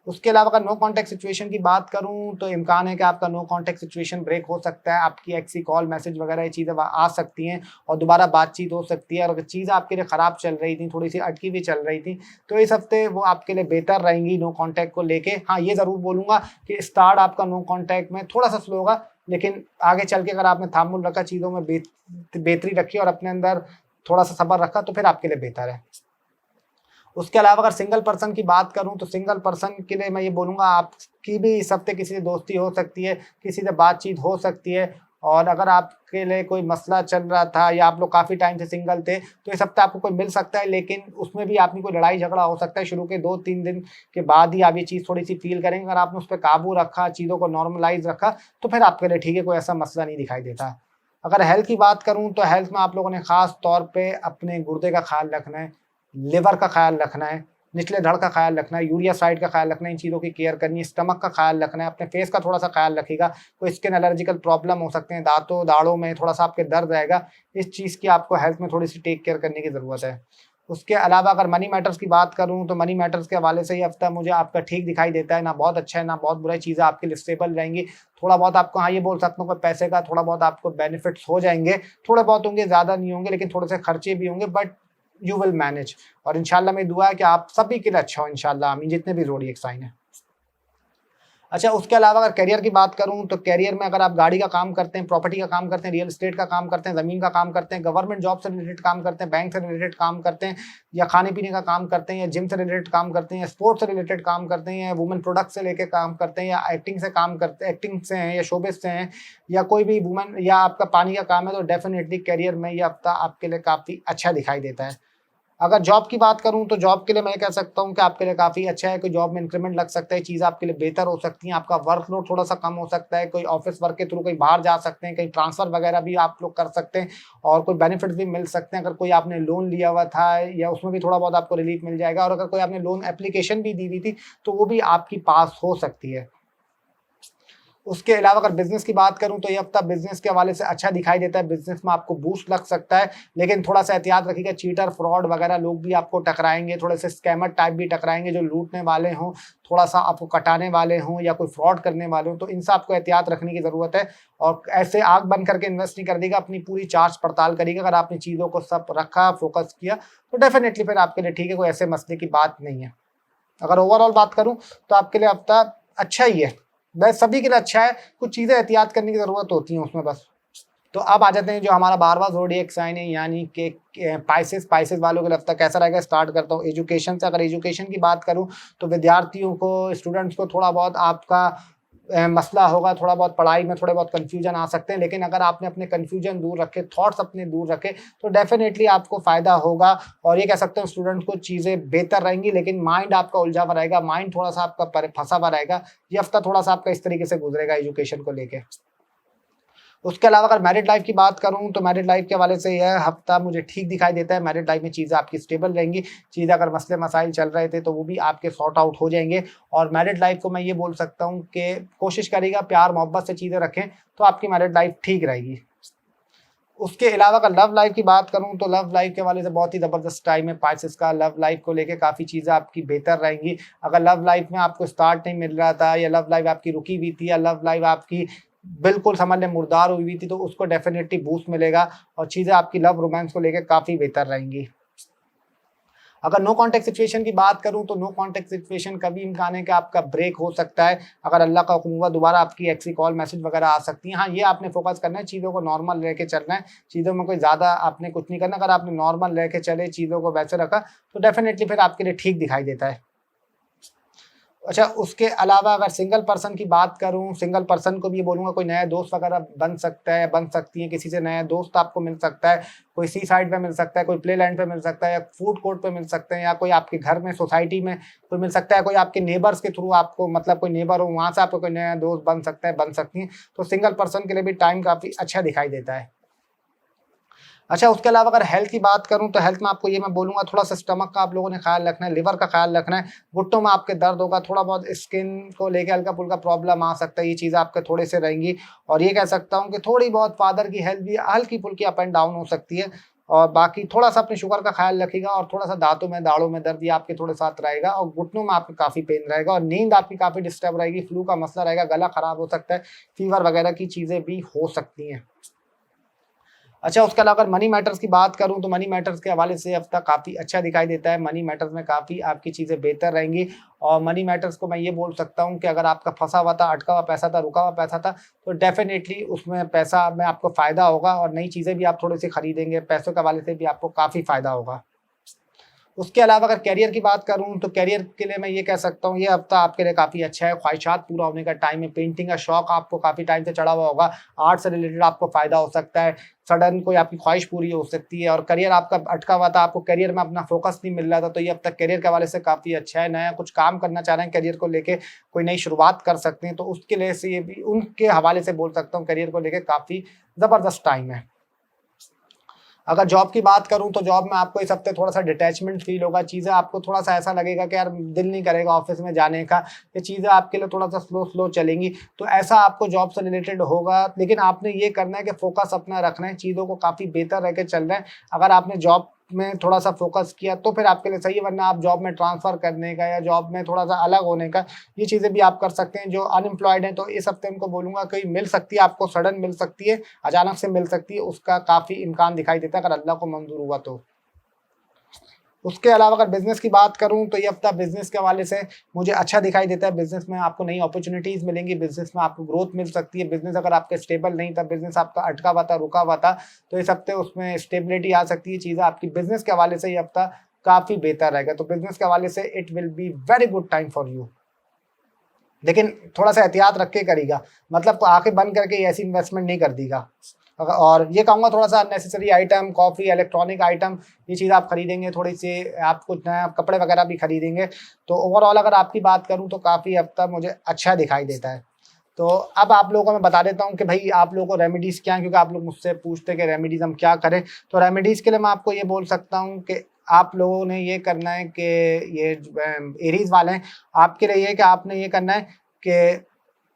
उसके अलावा अगर नो कॉन्टैक्ट सिचुएशन की बात करूं तो इम्कान है कि आपका नो कॉन्टैक्ट सिचुएशन ब्रेक हो सकता है। आपकी एक्सी कॉल, मैसेज वगैरह ये चीज़ें आ सकती हैं और दोबारा बातचीत हो सकती है। और अगर चीज़ आपके लिए ख़राब चल रही थी, थोड़ी सी अटकी भी चल रही थी, तो इस हफ्ते वो आपके लिए बेहतर रहेंगी नो कॉन्टैक्ट को लेके। हाँ, ये ज़रूर बोलूँगा कि स्टार्ट आपका नो कॉन्टैक्ट में थोड़ा सा स्लो होगा, लेकिन आगे चल के अगर आपने तामुल रखा, चीज़ों में बेहतरी रखी और अपने अंदर थोड़ा सा सब्र रखा, तो फिर आपके लिए बेहतर है। उसके अलावा अगर सिंगल पर्सन की बात करूं तो सिंगल पर्सन के लिए मैं ये बोलूँगा आपकी भी इस हफ्ते किसी से दोस्ती हो सकती है, किसी से बातचीत हो सकती है। और अगर आपके लिए कोई मसला चल रहा था या आप लोग काफ़ी टाइम से सिंगल थे, तो इस हफ्ते आपको कोई मिल सकता है, लेकिन उसमें भी आपकी कोई लड़ाई झगड़ा हो सकता है। शुरू के 2-3 दिन के बाद ही आप ये चीज़ थोड़ी सी फील करेंगे। अगर आपने उस पर काबू रखा, चीज़ों को नॉर्मलाइज रखा, तो फिर आपके लिए ठीक है, कोई ऐसा मसला नहीं दिखाई देता। अगर हेल्थ की बात करूँ तो हेल्थ में आप लोगों ने खास तौर पर अपने गुर्दे का ख्याल रखना है, लिवर का ख्याल रखना है, निचले धड़ का ख्याल रखना है, यूरिया साइड का ख्याल रखना है। इन चीज़ों की केयर करनी है। स्टमक का ख्याल रखना है, अपने फेस का थोड़ा सा ख्याल रखिएगा। कोई स्किन एलर्जिकल प्रॉब्लम हो सकते हैं, दाढ़ों में थोड़ा सा आपके दर्द रहेगा, इस चीज़ की आपको हेल्थ में थोड़ी सी टेक केयर करने की ज़रूरत है। उसके अलावा अगर मनी मैटर्स की बात करूं तो मनी मैटर्स के हवाले से ये हफ्ता मुझे आपका ठीक दिखाई देता है। ना बहुत अच्छा है, ना बहुत बुरा। चीज़ें आपके लिए स्टेबल रहेंगी। थोड़ा बहुत आपको, हाँ, ये बोल सकता हूँ कि पैसे का थोड़ा बहुत आपको बेनिफिट्स हो जाएंगे। थोड़े बहुत होंगे, ज़्यादा नहीं होंगे, लेकिन थोड़े से खर्चे भी होंगे, बट यू विल मैनेज। और इंशाल्लाह मेरी दुआ है कि आप सभी के लिए अच्छा हो इंशाल्लाह, आमीन, जितने भी ज़ोडिएक साइन है। अच्छा, उसके अलावा अगर करियर की बात करूं तो करियर में अगर आप गाड़ी का काम करते हैं, प्रॉपर्टी का काम करते हैं, रियल एस्टेट का काम करते हैं, ज़मीन का काम करते हैं, गवर्नमेंट जॉब से रिलेटेड काम करते हैं, बैंक से रिलेटेड काम करते हैं, या खाने पीने का काम करते हैं, या जिम से रिलेटेड काम करते हैं, या स्पोर्ट्स से रिलेटेड काम करते हैं, या वुमेन प्रोडक्ट से लेकर काम करते हैं, या एक्टिंग से काम करते हैं, एक्टिंग से हैं, या शोबिस से हैं, या कोई भी वुमेन, या आपका पानी का काम है, तो डेफिनेटली करियर में ये हफ्ता आपके लिए काफ़ी अच्छा दिखाई देता है। अगर जॉब की बात करूं तो जॉब के लिए मैं कह सकता हूं कि आपके लिए काफ़ी अच्छा है। कोई जॉब में इंक्रीमेंट लग सकता है, चीज़ आपके लिए बेहतर हो सकती है, आपका वर्कलोड थोड़ा सा कम हो सकता है, कोई ऑफिस वर्क के थ्रू कहीं बाहर जा सकते हैं, कहीं ट्रांसफ़र वगैरह भी आप लोग कर सकते हैं, और कोई बेनिफिट भी मिल सकते हैं। अगर कोई आपने लोन लिया हुआ था या उसमें भी थोड़ा बहुत आपको रिलीफ मिल जाएगा, और अगर कोई आपने लोन एप्लीकेशन भी दी हुई थी तो वो भी आपकी पास हो सकती है। उसके अलावा अगर बिजनेस की बात करूं तो ये हफ्ता बिजनेस के हवाले से अच्छा दिखाई देता है। बिजनेस में आपको बूस्ट लग सकता है, लेकिन थोड़ा सा एहतियात रखिएगा। चीटर, फ्रॉड वगैरह लोग भी आपको टकराएंगे, थोड़े से स्कैमर टाइप भी टकराएंगे जो लूटने वाले हों, थोड़ा सा आपको कटाने वाले हों, या कोई फ्रॉड करने वाले हों, तो इनसे आपको एहतियात रखने की ज़रूरत है। और ऐसे आग बंद करके इन्वेस्ट नहीं कर देगा, अपनी पूरी जांच पड़ताल करिएगा। अगर आपने चीज़ों को सब रखा, फोकस किया, तो डेफिनेटली फिर आपके लिए ठीक है, कोई ऐसे मसले की बात नहीं है। अगर ओवरऑल बात करूं तो आपके लिए हफ्ता अच्छा ही है, बस सभी के लिए अच्छा है। कुछ चीज़ें एहतियात करने की ज़रूरत होती हैं उसमें बस। तो अब आ जाते हैं जो हमारा 12वां ज़ोडिएक साइन है, यानी कि पाइसेस वालों के लिए हफ्ता कैसा रहेगा। स्टार्ट करता हूँ एजुकेशन से। अगर एजुकेशन की बात करूँ तो विद्यार्थियों को, स्टूडेंट्स को थोड़ा बहुत आपका मसला होगा, थोड़ा बहुत पढ़ाई में थोड़े बहुत कन्फ्यूजन आ सकते हैं, लेकिन अगर आपने अपने कन्फ्यूजन दूर रखे, थॉट्स अपने दूर रखे, तो डेफिनेटली आपको फ़ायदा होगा। और ये कह सकते हैं स्टूडेंट को चीज़ें बेहतर रहेंगी, लेकिन माइंड आपका उलझा हुआ रहेगा, माइंड थोड़ा सा आपका फंसा हुआ रहेगा। ये हफ्ता थोड़ा सा आपका इस तरीके से गुजरेगा एजुकेशन को लेके। उसके अलावा अगर मैरिड लाइफ की बात करूं तो मैरिड लाइफ के हवाले से यह हफ्ता मुझे ठीक दिखाई देता है। मैरिड लाइफ में चीज़ें आपकी स्टेबल रहेंगी। चीज़ें अगर मसले मसाइल चल रहे थे तो वो भी आपके सॉर्ट आउट हो जाएंगे। और मैरिड लाइफ को मैं ये बोल सकता हूं कि कोशिश करिएगा प्यार मोहब्बत से चीज़ें रखें, तो आपकी मैरिड लाइफ ठीक रहेगी। उसके अलावा अगर लव लाइफ की बात करूं तो लव लाइफ के हवाले से बहुत ही ज़बरदस्त टाइम है पाइसेस का। लव लाइफ को लेके काफ़ी चीज़ें आपकी बेहतर रहेंगी। अगर लव लाइफ में आपको स्टार्ट नहीं मिल रहा था, या लव लाइफ आपकी रुकी हुई थी, या लव लाइफ आपकी बिल्कुल समझ लें मुर्दार हुई हुई थी, तो उसको डेफिनेटली बूस्ट मिलेगा और चीज़ें आपकी लव रोमांस को लेकर काफ़ी बेहतर रहेंगी। अगर नो कॉन्टैक्ट सिचुएशन की बात करूं तो नो कॉन्टैक्ट सिचुएशन का भी इम्कान है कि आपका ब्रेक हो सकता है। अगर अल्लाह का हुक्म हुआ, दोबारा आपकी एक्सी कॉल, मैसेज वगैरह आ सकती हैं। हाँ, ये आपने फोकस करना है, चीज़ों को नॉर्मल रह के चलना है, चीज़ों में कोई ज़्यादा आपने कुछ नहीं करना। अगर आपने नॉर्मल रह के चले, चीज़ों को वैसे रखा, तो डेफिनेटली फिर आपके लिए ठीक दिखाई देता है। अच्छा, उसके अलावा अगर सिंगल पर्सन की बात करूँ, सिंगल पर्सन को भी ये बोलूँगा कोई नया दोस्त वगैरह बन सकता है, बन सकती है, किसी से नया दोस्त आपको मिल सकता है, कोई सी साइड पे मिल सकता है, कोई प्ले लैंड पे मिल सकता है या फूड कोर्ट पे मिल सकते हैं या कोई आपके घर में सोसाइटी में कोई मिल सकता है, कोई आपके नेबर्स के थ्रू आपको मतलब कोई नेबर हो वहाँ से आपको कोई नया दोस्त बन सकता है, बन सकती हैं। तो सिंगल पर्सन के लिए भी टाइम काफ़ी अच्छा दिखाई देता है। अच्छा, उसके अलावा अगर हेल्थ की बात करूँ तो हेल्थ में आपको ये मैं बोलूँगा थोड़ा-सा स्टमक का आप लोगों ने ख़्याल रखना है, लिवर का ख़्याल रखना है, घुटनों में आपके दर्द होगा, थोड़ा बहुत स्किन को लेके हल्का-फुल्का प्रॉब्लम आ सकता है, ये चीज़ें आपके थोड़े से रहेंगी। और ये कह सकता हूँ कि थोड़ी बहुत फादर की हेल्थ भी हल्की-फुल्की अप एंड डाउन हो सकती है। और बाकी थोड़ा-सा अपने शुगर का ख़्याल रखिएगा और थोड़ा-सा दाँतों में, दाढ़ों में दर्द ये आपके थोड़े साथ रहेगा और घुटनों में आपके काफ़ी पेन रहेगा और नींद आपकी काफ़ी डिस्टर्ब रहेगी, फ्लू का मसला रहेगा, गला ख़राब हो सकता है, फ़ीवर वगैरह की चीज़ें भी हो सकती हैं। अच्छा, उसके अलावा अगर मनी मैटर्स की बात करूँ तो मनी मैटर्स के हवाले से हफ़्ता काफ़ी अच्छा दिखाई देता है। मनी मैटर्स में काफ़ी आपकी चीज़ें बेहतर रहेंगी और मनी मैटर्स को मैं ये बोल सकता हूँ कि अगर आपका फँसा हुआ था, अटका हुआ पैसा था, रुका हुआ पैसा था, तो डेफ़िनेटली उसमें पैसा में आपको फ़ायदा होगा और नई चीज़ें भी आप थोड़ी-सी खरीदेंगे। पैसों के हवाले से भी आपको काफ़ी फ़ायदा होगा। उसके अलावा अगर करियर की बात करूँ तो करियर के लिए मैं ये कह सकता हूँ ये हफ्ता आपके लिए काफ़ी अच्छा है, ख्वाहिशात पूरा होने का टाइम है, पेंटिंग का शौक आपको काफ़ी टाइम से चढ़ा हुआ होगा, आर्ट से रिलेटेड आपको फ़ायदा हो सकता है, सडन कोई आपकी ख्वाहिश पूरी हो सकती है और करियर आपका अटका हुआ था, आपको करियर में अपना फोकस नहीं मिल रहा था, तो ये अब तक करियर के हवाले से काफ़ी अच्छा है, नया कुछ काम करना चाह रहे हैं करियर को लेके, कोई नई शुरुआत कर सकते हैं, तो उसके लिए से ये भी उनके हवाले से बोल सकता हूँ करियर को लेके काफ़ी ज़बरदस्त टाइम है। अगर जॉब की बात करूँ तो जॉब में आपको इस हफ्ते थोड़ा-सा डिटैचमेंट फ़ील होगा, चीज़ें आपको थोड़ा-सा ऐसा लगेगा कि यार दिल नहीं करेगा ऑफ़िस में जाने का, ये चीज़ें आपके लिए थोड़ा-सा स्लो-स्लो चलेंगी। तो ऐसा आपको जॉब से रिलेटेड होगा, लेकिन आपने ये करना है कि फ़ोकस अपना रखना है, चीज़ों को काफ़ी बेहतर रह के चलना है। अगर आपने जॉब में थोड़ा-सा फ़ोकस किया तो फिर आपके लिए सही है, वरना आप जॉब में ट्रांसफ़र करने का या जॉब में थोड़ा-सा अलग होने का, ये चीज़ें भी आप कर सकते हैं। जो अनएम्प्लॉयड हैं, तो इस हफ्ते उनको बोलूँगा कहीं मिल सकती है आपको, सडन मिल सकती है, अचानक से मिल सकती है, उसका काफ़ी इम्कान दिखाई देता है अगर अल्लाह को मंज़ूर हुआ तो। उसके अलावा अगर बिज़नेस की बात करूँ तो ये हफ़्ता बिज़नेस के हवाले से मुझे अच्छा दिखाई देता है। बिज़नेस में आपको नई अपॉर्च्युनिटीज़ मिलेंगी, बिज़नेस में आपको ग्रोथ मिल सकती है। बिज़नेस अगर आपका स्टेबल नहीं था, बिज़नेस आपका अटका हुआ था, रुका हुआ था, तो इस हफ़्ते उसमें स्टेबिलिटी आ सकती है। चीज़ें आपकी बिज़नेस के हवाले से ये हफ़्ता काफ़ी बेहतर रहेगा। तो बिज़नेस के हवाले से it will be very good time for you. लेकिन थोड़ा-सा एहतियात रख के करिएगा, मतलब आँखें बंद करके ऐसी इन्वेस्टमेंट नहीं कर दीगा। और ये कहूँगा थोड़ा-सा unnecessary item, coffee, electronic item, ये चीज़ आप खरीदेंगे, थोड़ी-सी आप कुछ नया कपड़े वगैरह भी खरीदेंगे, तो ओवरऑल अगर आपकी बात करूँ तो काफ़ी हद तक मुझे अच्छा दिखाई देता है। तो अब आप लोगों को मैं बता देता हूँ कि भई आप लोगों को रेमेडीज़ क्या हैं, क्योंकि आप लोग मुझसे पूछते हैं कि रेमेडीज़ हम क्या करें? तो रेमेडीज़ के लिए मैं आपको ये बोल सकता हूँ कि आप लोगों ने ये करना है कि ये एरीज़ वाले हैं, आपके लिए ये है कि आपने ये करना है कि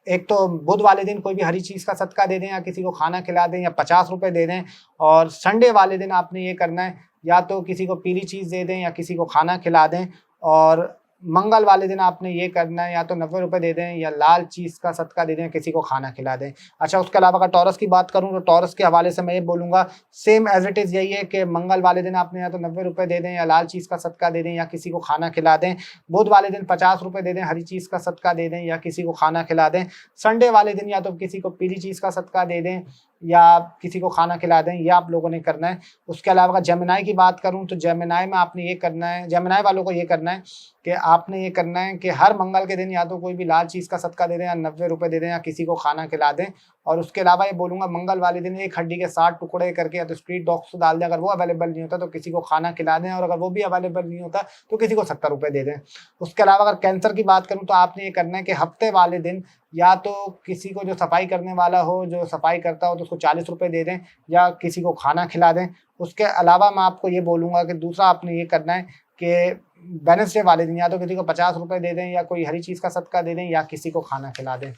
एक तो बुध वाले दिन कोई भी हरी चीज़ का सदका दे दें या किसी को खाना खिला दें या ₹50 दे दें और संडे वाले दिन आपने ये करना है या तो किसी को पीली चीज़ दे दें या किसी को खाना खिला दें और मंगल वाले दिन आपने ये करना है या तो ₹90 दे दें या लाल चीज़ का सदका दे दें, किसी को खाना खिला दें। अच्छा, उसके अलावा अगर टॉरस की बात करूँ तो टॉरस के हवाले से मैं ये बोलूँगा सेम एज़ इट इज़ यही है कि मंगल वाले दिन आपने या तो ₹90 दे दें या लाल चीज़ का सदका दे दें या किसी को खाना खिला दें। बुध वाले दिन ₹50 दे दें, हरी चीज़ का सदका दे दें या किसी को खाना खिला दें। संडे वाले दिन या तो किसी को पीली चीज़ का सदका दे दें या किसी को खाना खिला दें, ये आप लोगों ने करना है। उसके अलावा अगर जेमिनी की बात करूँ तो जेमिनी में आपने ये करना है, जेमिनी वालों को ये करना है कि आपने ये करना है कि हर मंगल के दिन या तो कोई भी लाल चीज़ का सदका दे दें या ₹90 दे दें या किसी को खाना खिला दें। और उसके अलावा ये बोलूँगा मंगल वाले दिन एक हड्डी के 60 टुकड़े करके या तो स्ट्रीट डॉग्स को डाल दें, अगर वो अवेलेबल नहीं होता तो किसी को खाना खिला दें और अगर वो भी अवेलेबल नहीं होता तो किसी को ₹70 दे दें। उसके अलावा अगर कैंसर की बात करूँ तो आपने ये करना है कि हफ्ते वाले दिन या तो किसी को जो सफाई करने वाला हो, जो सफाई करता हो तो उसको ₹40 दे दें या किसी को खाना खिला दें। उसके अलावा मैं आपको ये बोलूँगा कि दूसरा आपने ये करना है कि वेडनेसडे वाले दिन या तो किसी को ₹50 दे दें या कोई हरी चीज़ का सदका दे दें या किसी को खाना खिला दें।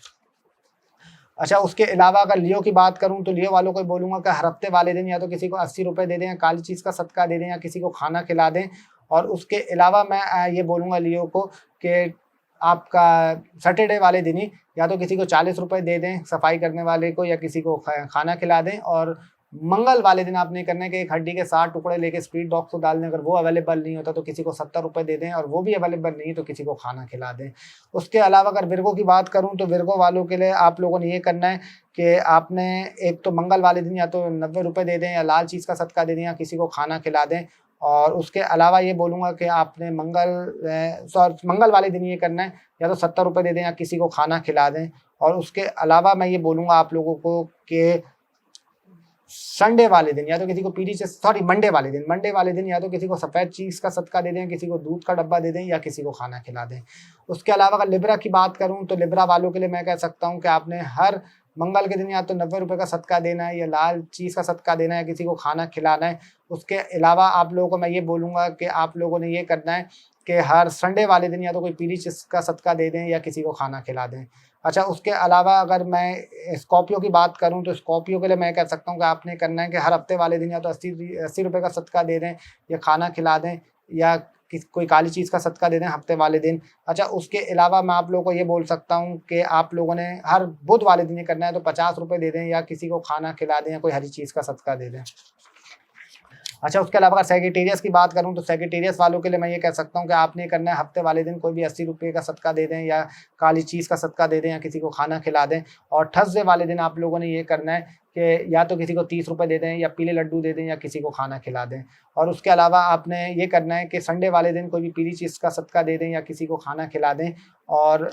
अच्छा, उसके अलावा अगर लियो की बात करूँ तो लियो वालों को बोलूँगा कि हर हफ्ते वाले दिन या तो किसी को ₹80 दे दें या काली चीज़ का सदका दे दें या किसी को खाना खिला दें। और उसके अलावा मैं ये बोलूँगा लियो को कि आपका सैटरडे वाले दिन ही या तो किसी को ₹40 दे दें सफाई करने वाले को या किसी को खाना खिला दें और मंगल वाले दिन आपने करना है कि एक हड्डी के 60 टुकड़े लेके स्ट्रीट डॉग्स को डाल दें, अगर वो अवेलेबल नहीं होता तो किसी को ₹70 दे दें और वो भी अवेलेबल नहीं तो किसी को खाना खिला दें। उसके अलावा अगर विर्गो की बात करूँ तो विर्गो वालों के लिए आप लोगों ने ये करना है कि आपने एक तो मंगल वाले दिन या तो ₹90 दे दें या लाल चीज़ का सदका दे दें या किसी को खाना खिला दें और उसके अलावा ये बोलूँगा कि आपने मंगल वाले दिन ये करना है, या तो 70 रुपये दे दें या किसी को खाना खिला दें। और उसके अलावा मैं ये बोलूँगा आप लोगों को कि संडे वाले दिन या तो किसी को मंडे वाले दिन या तो किसी को सफ़ेद चीज़ का सदका दे दें, किसी को दूध का डब्बा दे दें या किसी को खाना खिला दें। उसके अलावा अगर लिब्रा की बात करूं तो लिब्रा वालों के लिए मैं कह सकता हूं कि आपने हर मंगल के दिन या तो 90 रुपये का सदका देना है या लाल चीज़ का सदका देना है, किसी को खाना खिलाना है। उसके अलावा आप लोगों को मैं ये बोलूँगा कि आप लोगों ने ये करना है कि हर संडे वाले दिन या तो कोई पीली चीज़ का सदका दे दें या किसी को खाना खिला दें। अच्छा, उसके अलावा अगर मैं स्कॉर्पियो की बात करूं तो स्कॉर्पियो के लिए मैं कह सकता हूं कि आपने करना है कि हर हफ्ते वाले दिन या तो 80 रुपये का सदका दे दें या खाना खिला दें या कोई काली चीज़ का सदका दे दें हफ्ते वाले दिन। अच्छा, उसके अलावा मैं आप लोगों को ये बोल सकता हूं कि आप लोगों ने हर बुध वाले दिन ये करना है तो 50 रुपये दे दें या किसी को खाना खिला दें या कोई हरी चीज़ का सदका दे दें। अच्छा, उसके अलावा अगर सेक्रेटेरियस की बात करूं तो सेक्रेटेरियस वालों के लिए मैं ये कह सकता हूं कि आपने करना है हफ्ते वाले दिन कोई भी 80 रुपये का सदका दे दें या काली चीज़ का सदका दे दें या किसी को खाना खिला दें। और थर्सडे वाले दिन आप लोगों ने ये करना है कि या तो किसी को 30 रुपये दे दें या पीले लड्डू दे दें या किसी को खाना खिला दें। और उसके अलावा आपने ये करना है कि संडे वाले दिन कोई भी पीली चीज़ का सदका दे दें या किसी को खाना खिला दें। और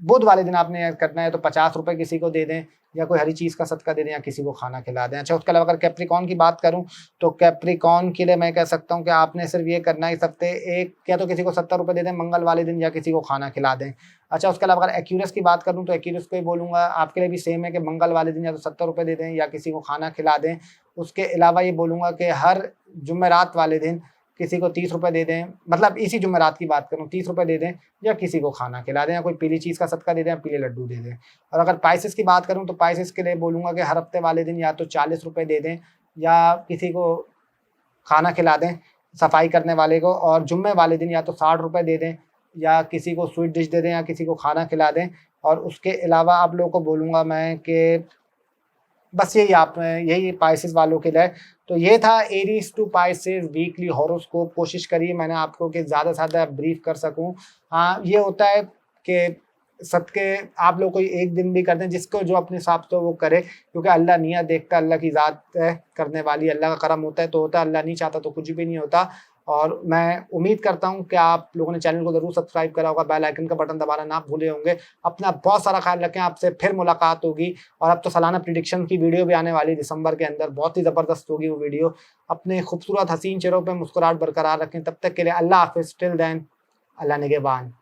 बुध वाले दिन आपने करना है तो 50 रुपये किसी को दे दें या कोई हरी चीज़ का सदका दे दें या किसी को खाना खिला दें। अच्छा, उसके अलावा अगर कैप्रिकॉर्न की बात करूं तो कैप्रिकॉर्न के लिए मैं कह सकता हूं कि आपने सिर्फ ये करना है इस हफ्ते या तो किसी को 70 रुपये दे दें मंगल वाले दिन या किसी को खाना खिला दें। अच्छा, उसके अलावा अगर एक्यूरस की बात करूँ तो एक्यूरस को ही बोलूँगा आपके लिए भी सेम है कि मंगल वाले दिन या तो 70 रुपये दे दें या किसी को खाना खिला दें। उसके अलावा ये बोलूँगा कि हर जुमेरात वाले दिन किसी को 30 रुपये दे दें, मतलब इसी जुमेरात की बात करूँ 30 रुपये दे दें या किसी को खाना खिला दें या कोई पीली चीज़ का सदका दे दें या पीले लड्डू दे दें। और अगर पाइसेस की बात करूँ तो पाइसेस के लिए बोलूँगा कि हर हफ्ते वाले दिन या तो 40 रुपये दे दें या किसी को खाना खिला दें सफाई करने वाले को, और जुम्मे वाले दिन या तो 60 रुपये दे दें या किसी को स्वीट डिश दे दें या किसी को खाना खिला दें। और उसके अलावा आप लोगों को बोलूँगा मैं कि बस यही पाइसेस वालों के लिए। तो ये था Aries to Pisces weekly horoscope. कोशिश करिए मैंने आपको कि ज़्यादा से ज़्यादा ब्रीफ कर सकूं। हाँ, ये होता है कि सबके आप लोग कोई एक दिन भी कर दें, जिसको जो अपने हिसाब से वो करे, क्योंकि अल्लाह नियत देखता, अल्लाह की ज़ात है करने वाली, अल्लाह का करम होता है तो होता है, अल्लाह नहीं चाहता तो कुछ भी नहीं होता। और मैं उम्मीद करता हूं कि आप लोगों ने चैनल को ज़रूर सब्सक्राइब करा होगा, बेल आइकन का बटन दबाना ना भूले होंगे। अपना बहुत सारा ख्याल रखें, आपसे फिर मुलाकात होगी। और अब तो सालाना प्रिडिक्शन की वीडियो भी आने वाली दिसंबर के अंदर, बहुत ही ज़बरदस्त होगी वो वीडियो। अपने खूबसूरत हसीन चेहरों पर मुस्कुराहट बरकरार रखें। तब तक के लिए अल्लाह हाफिज़, टिल देन अल्लाह निगहबान।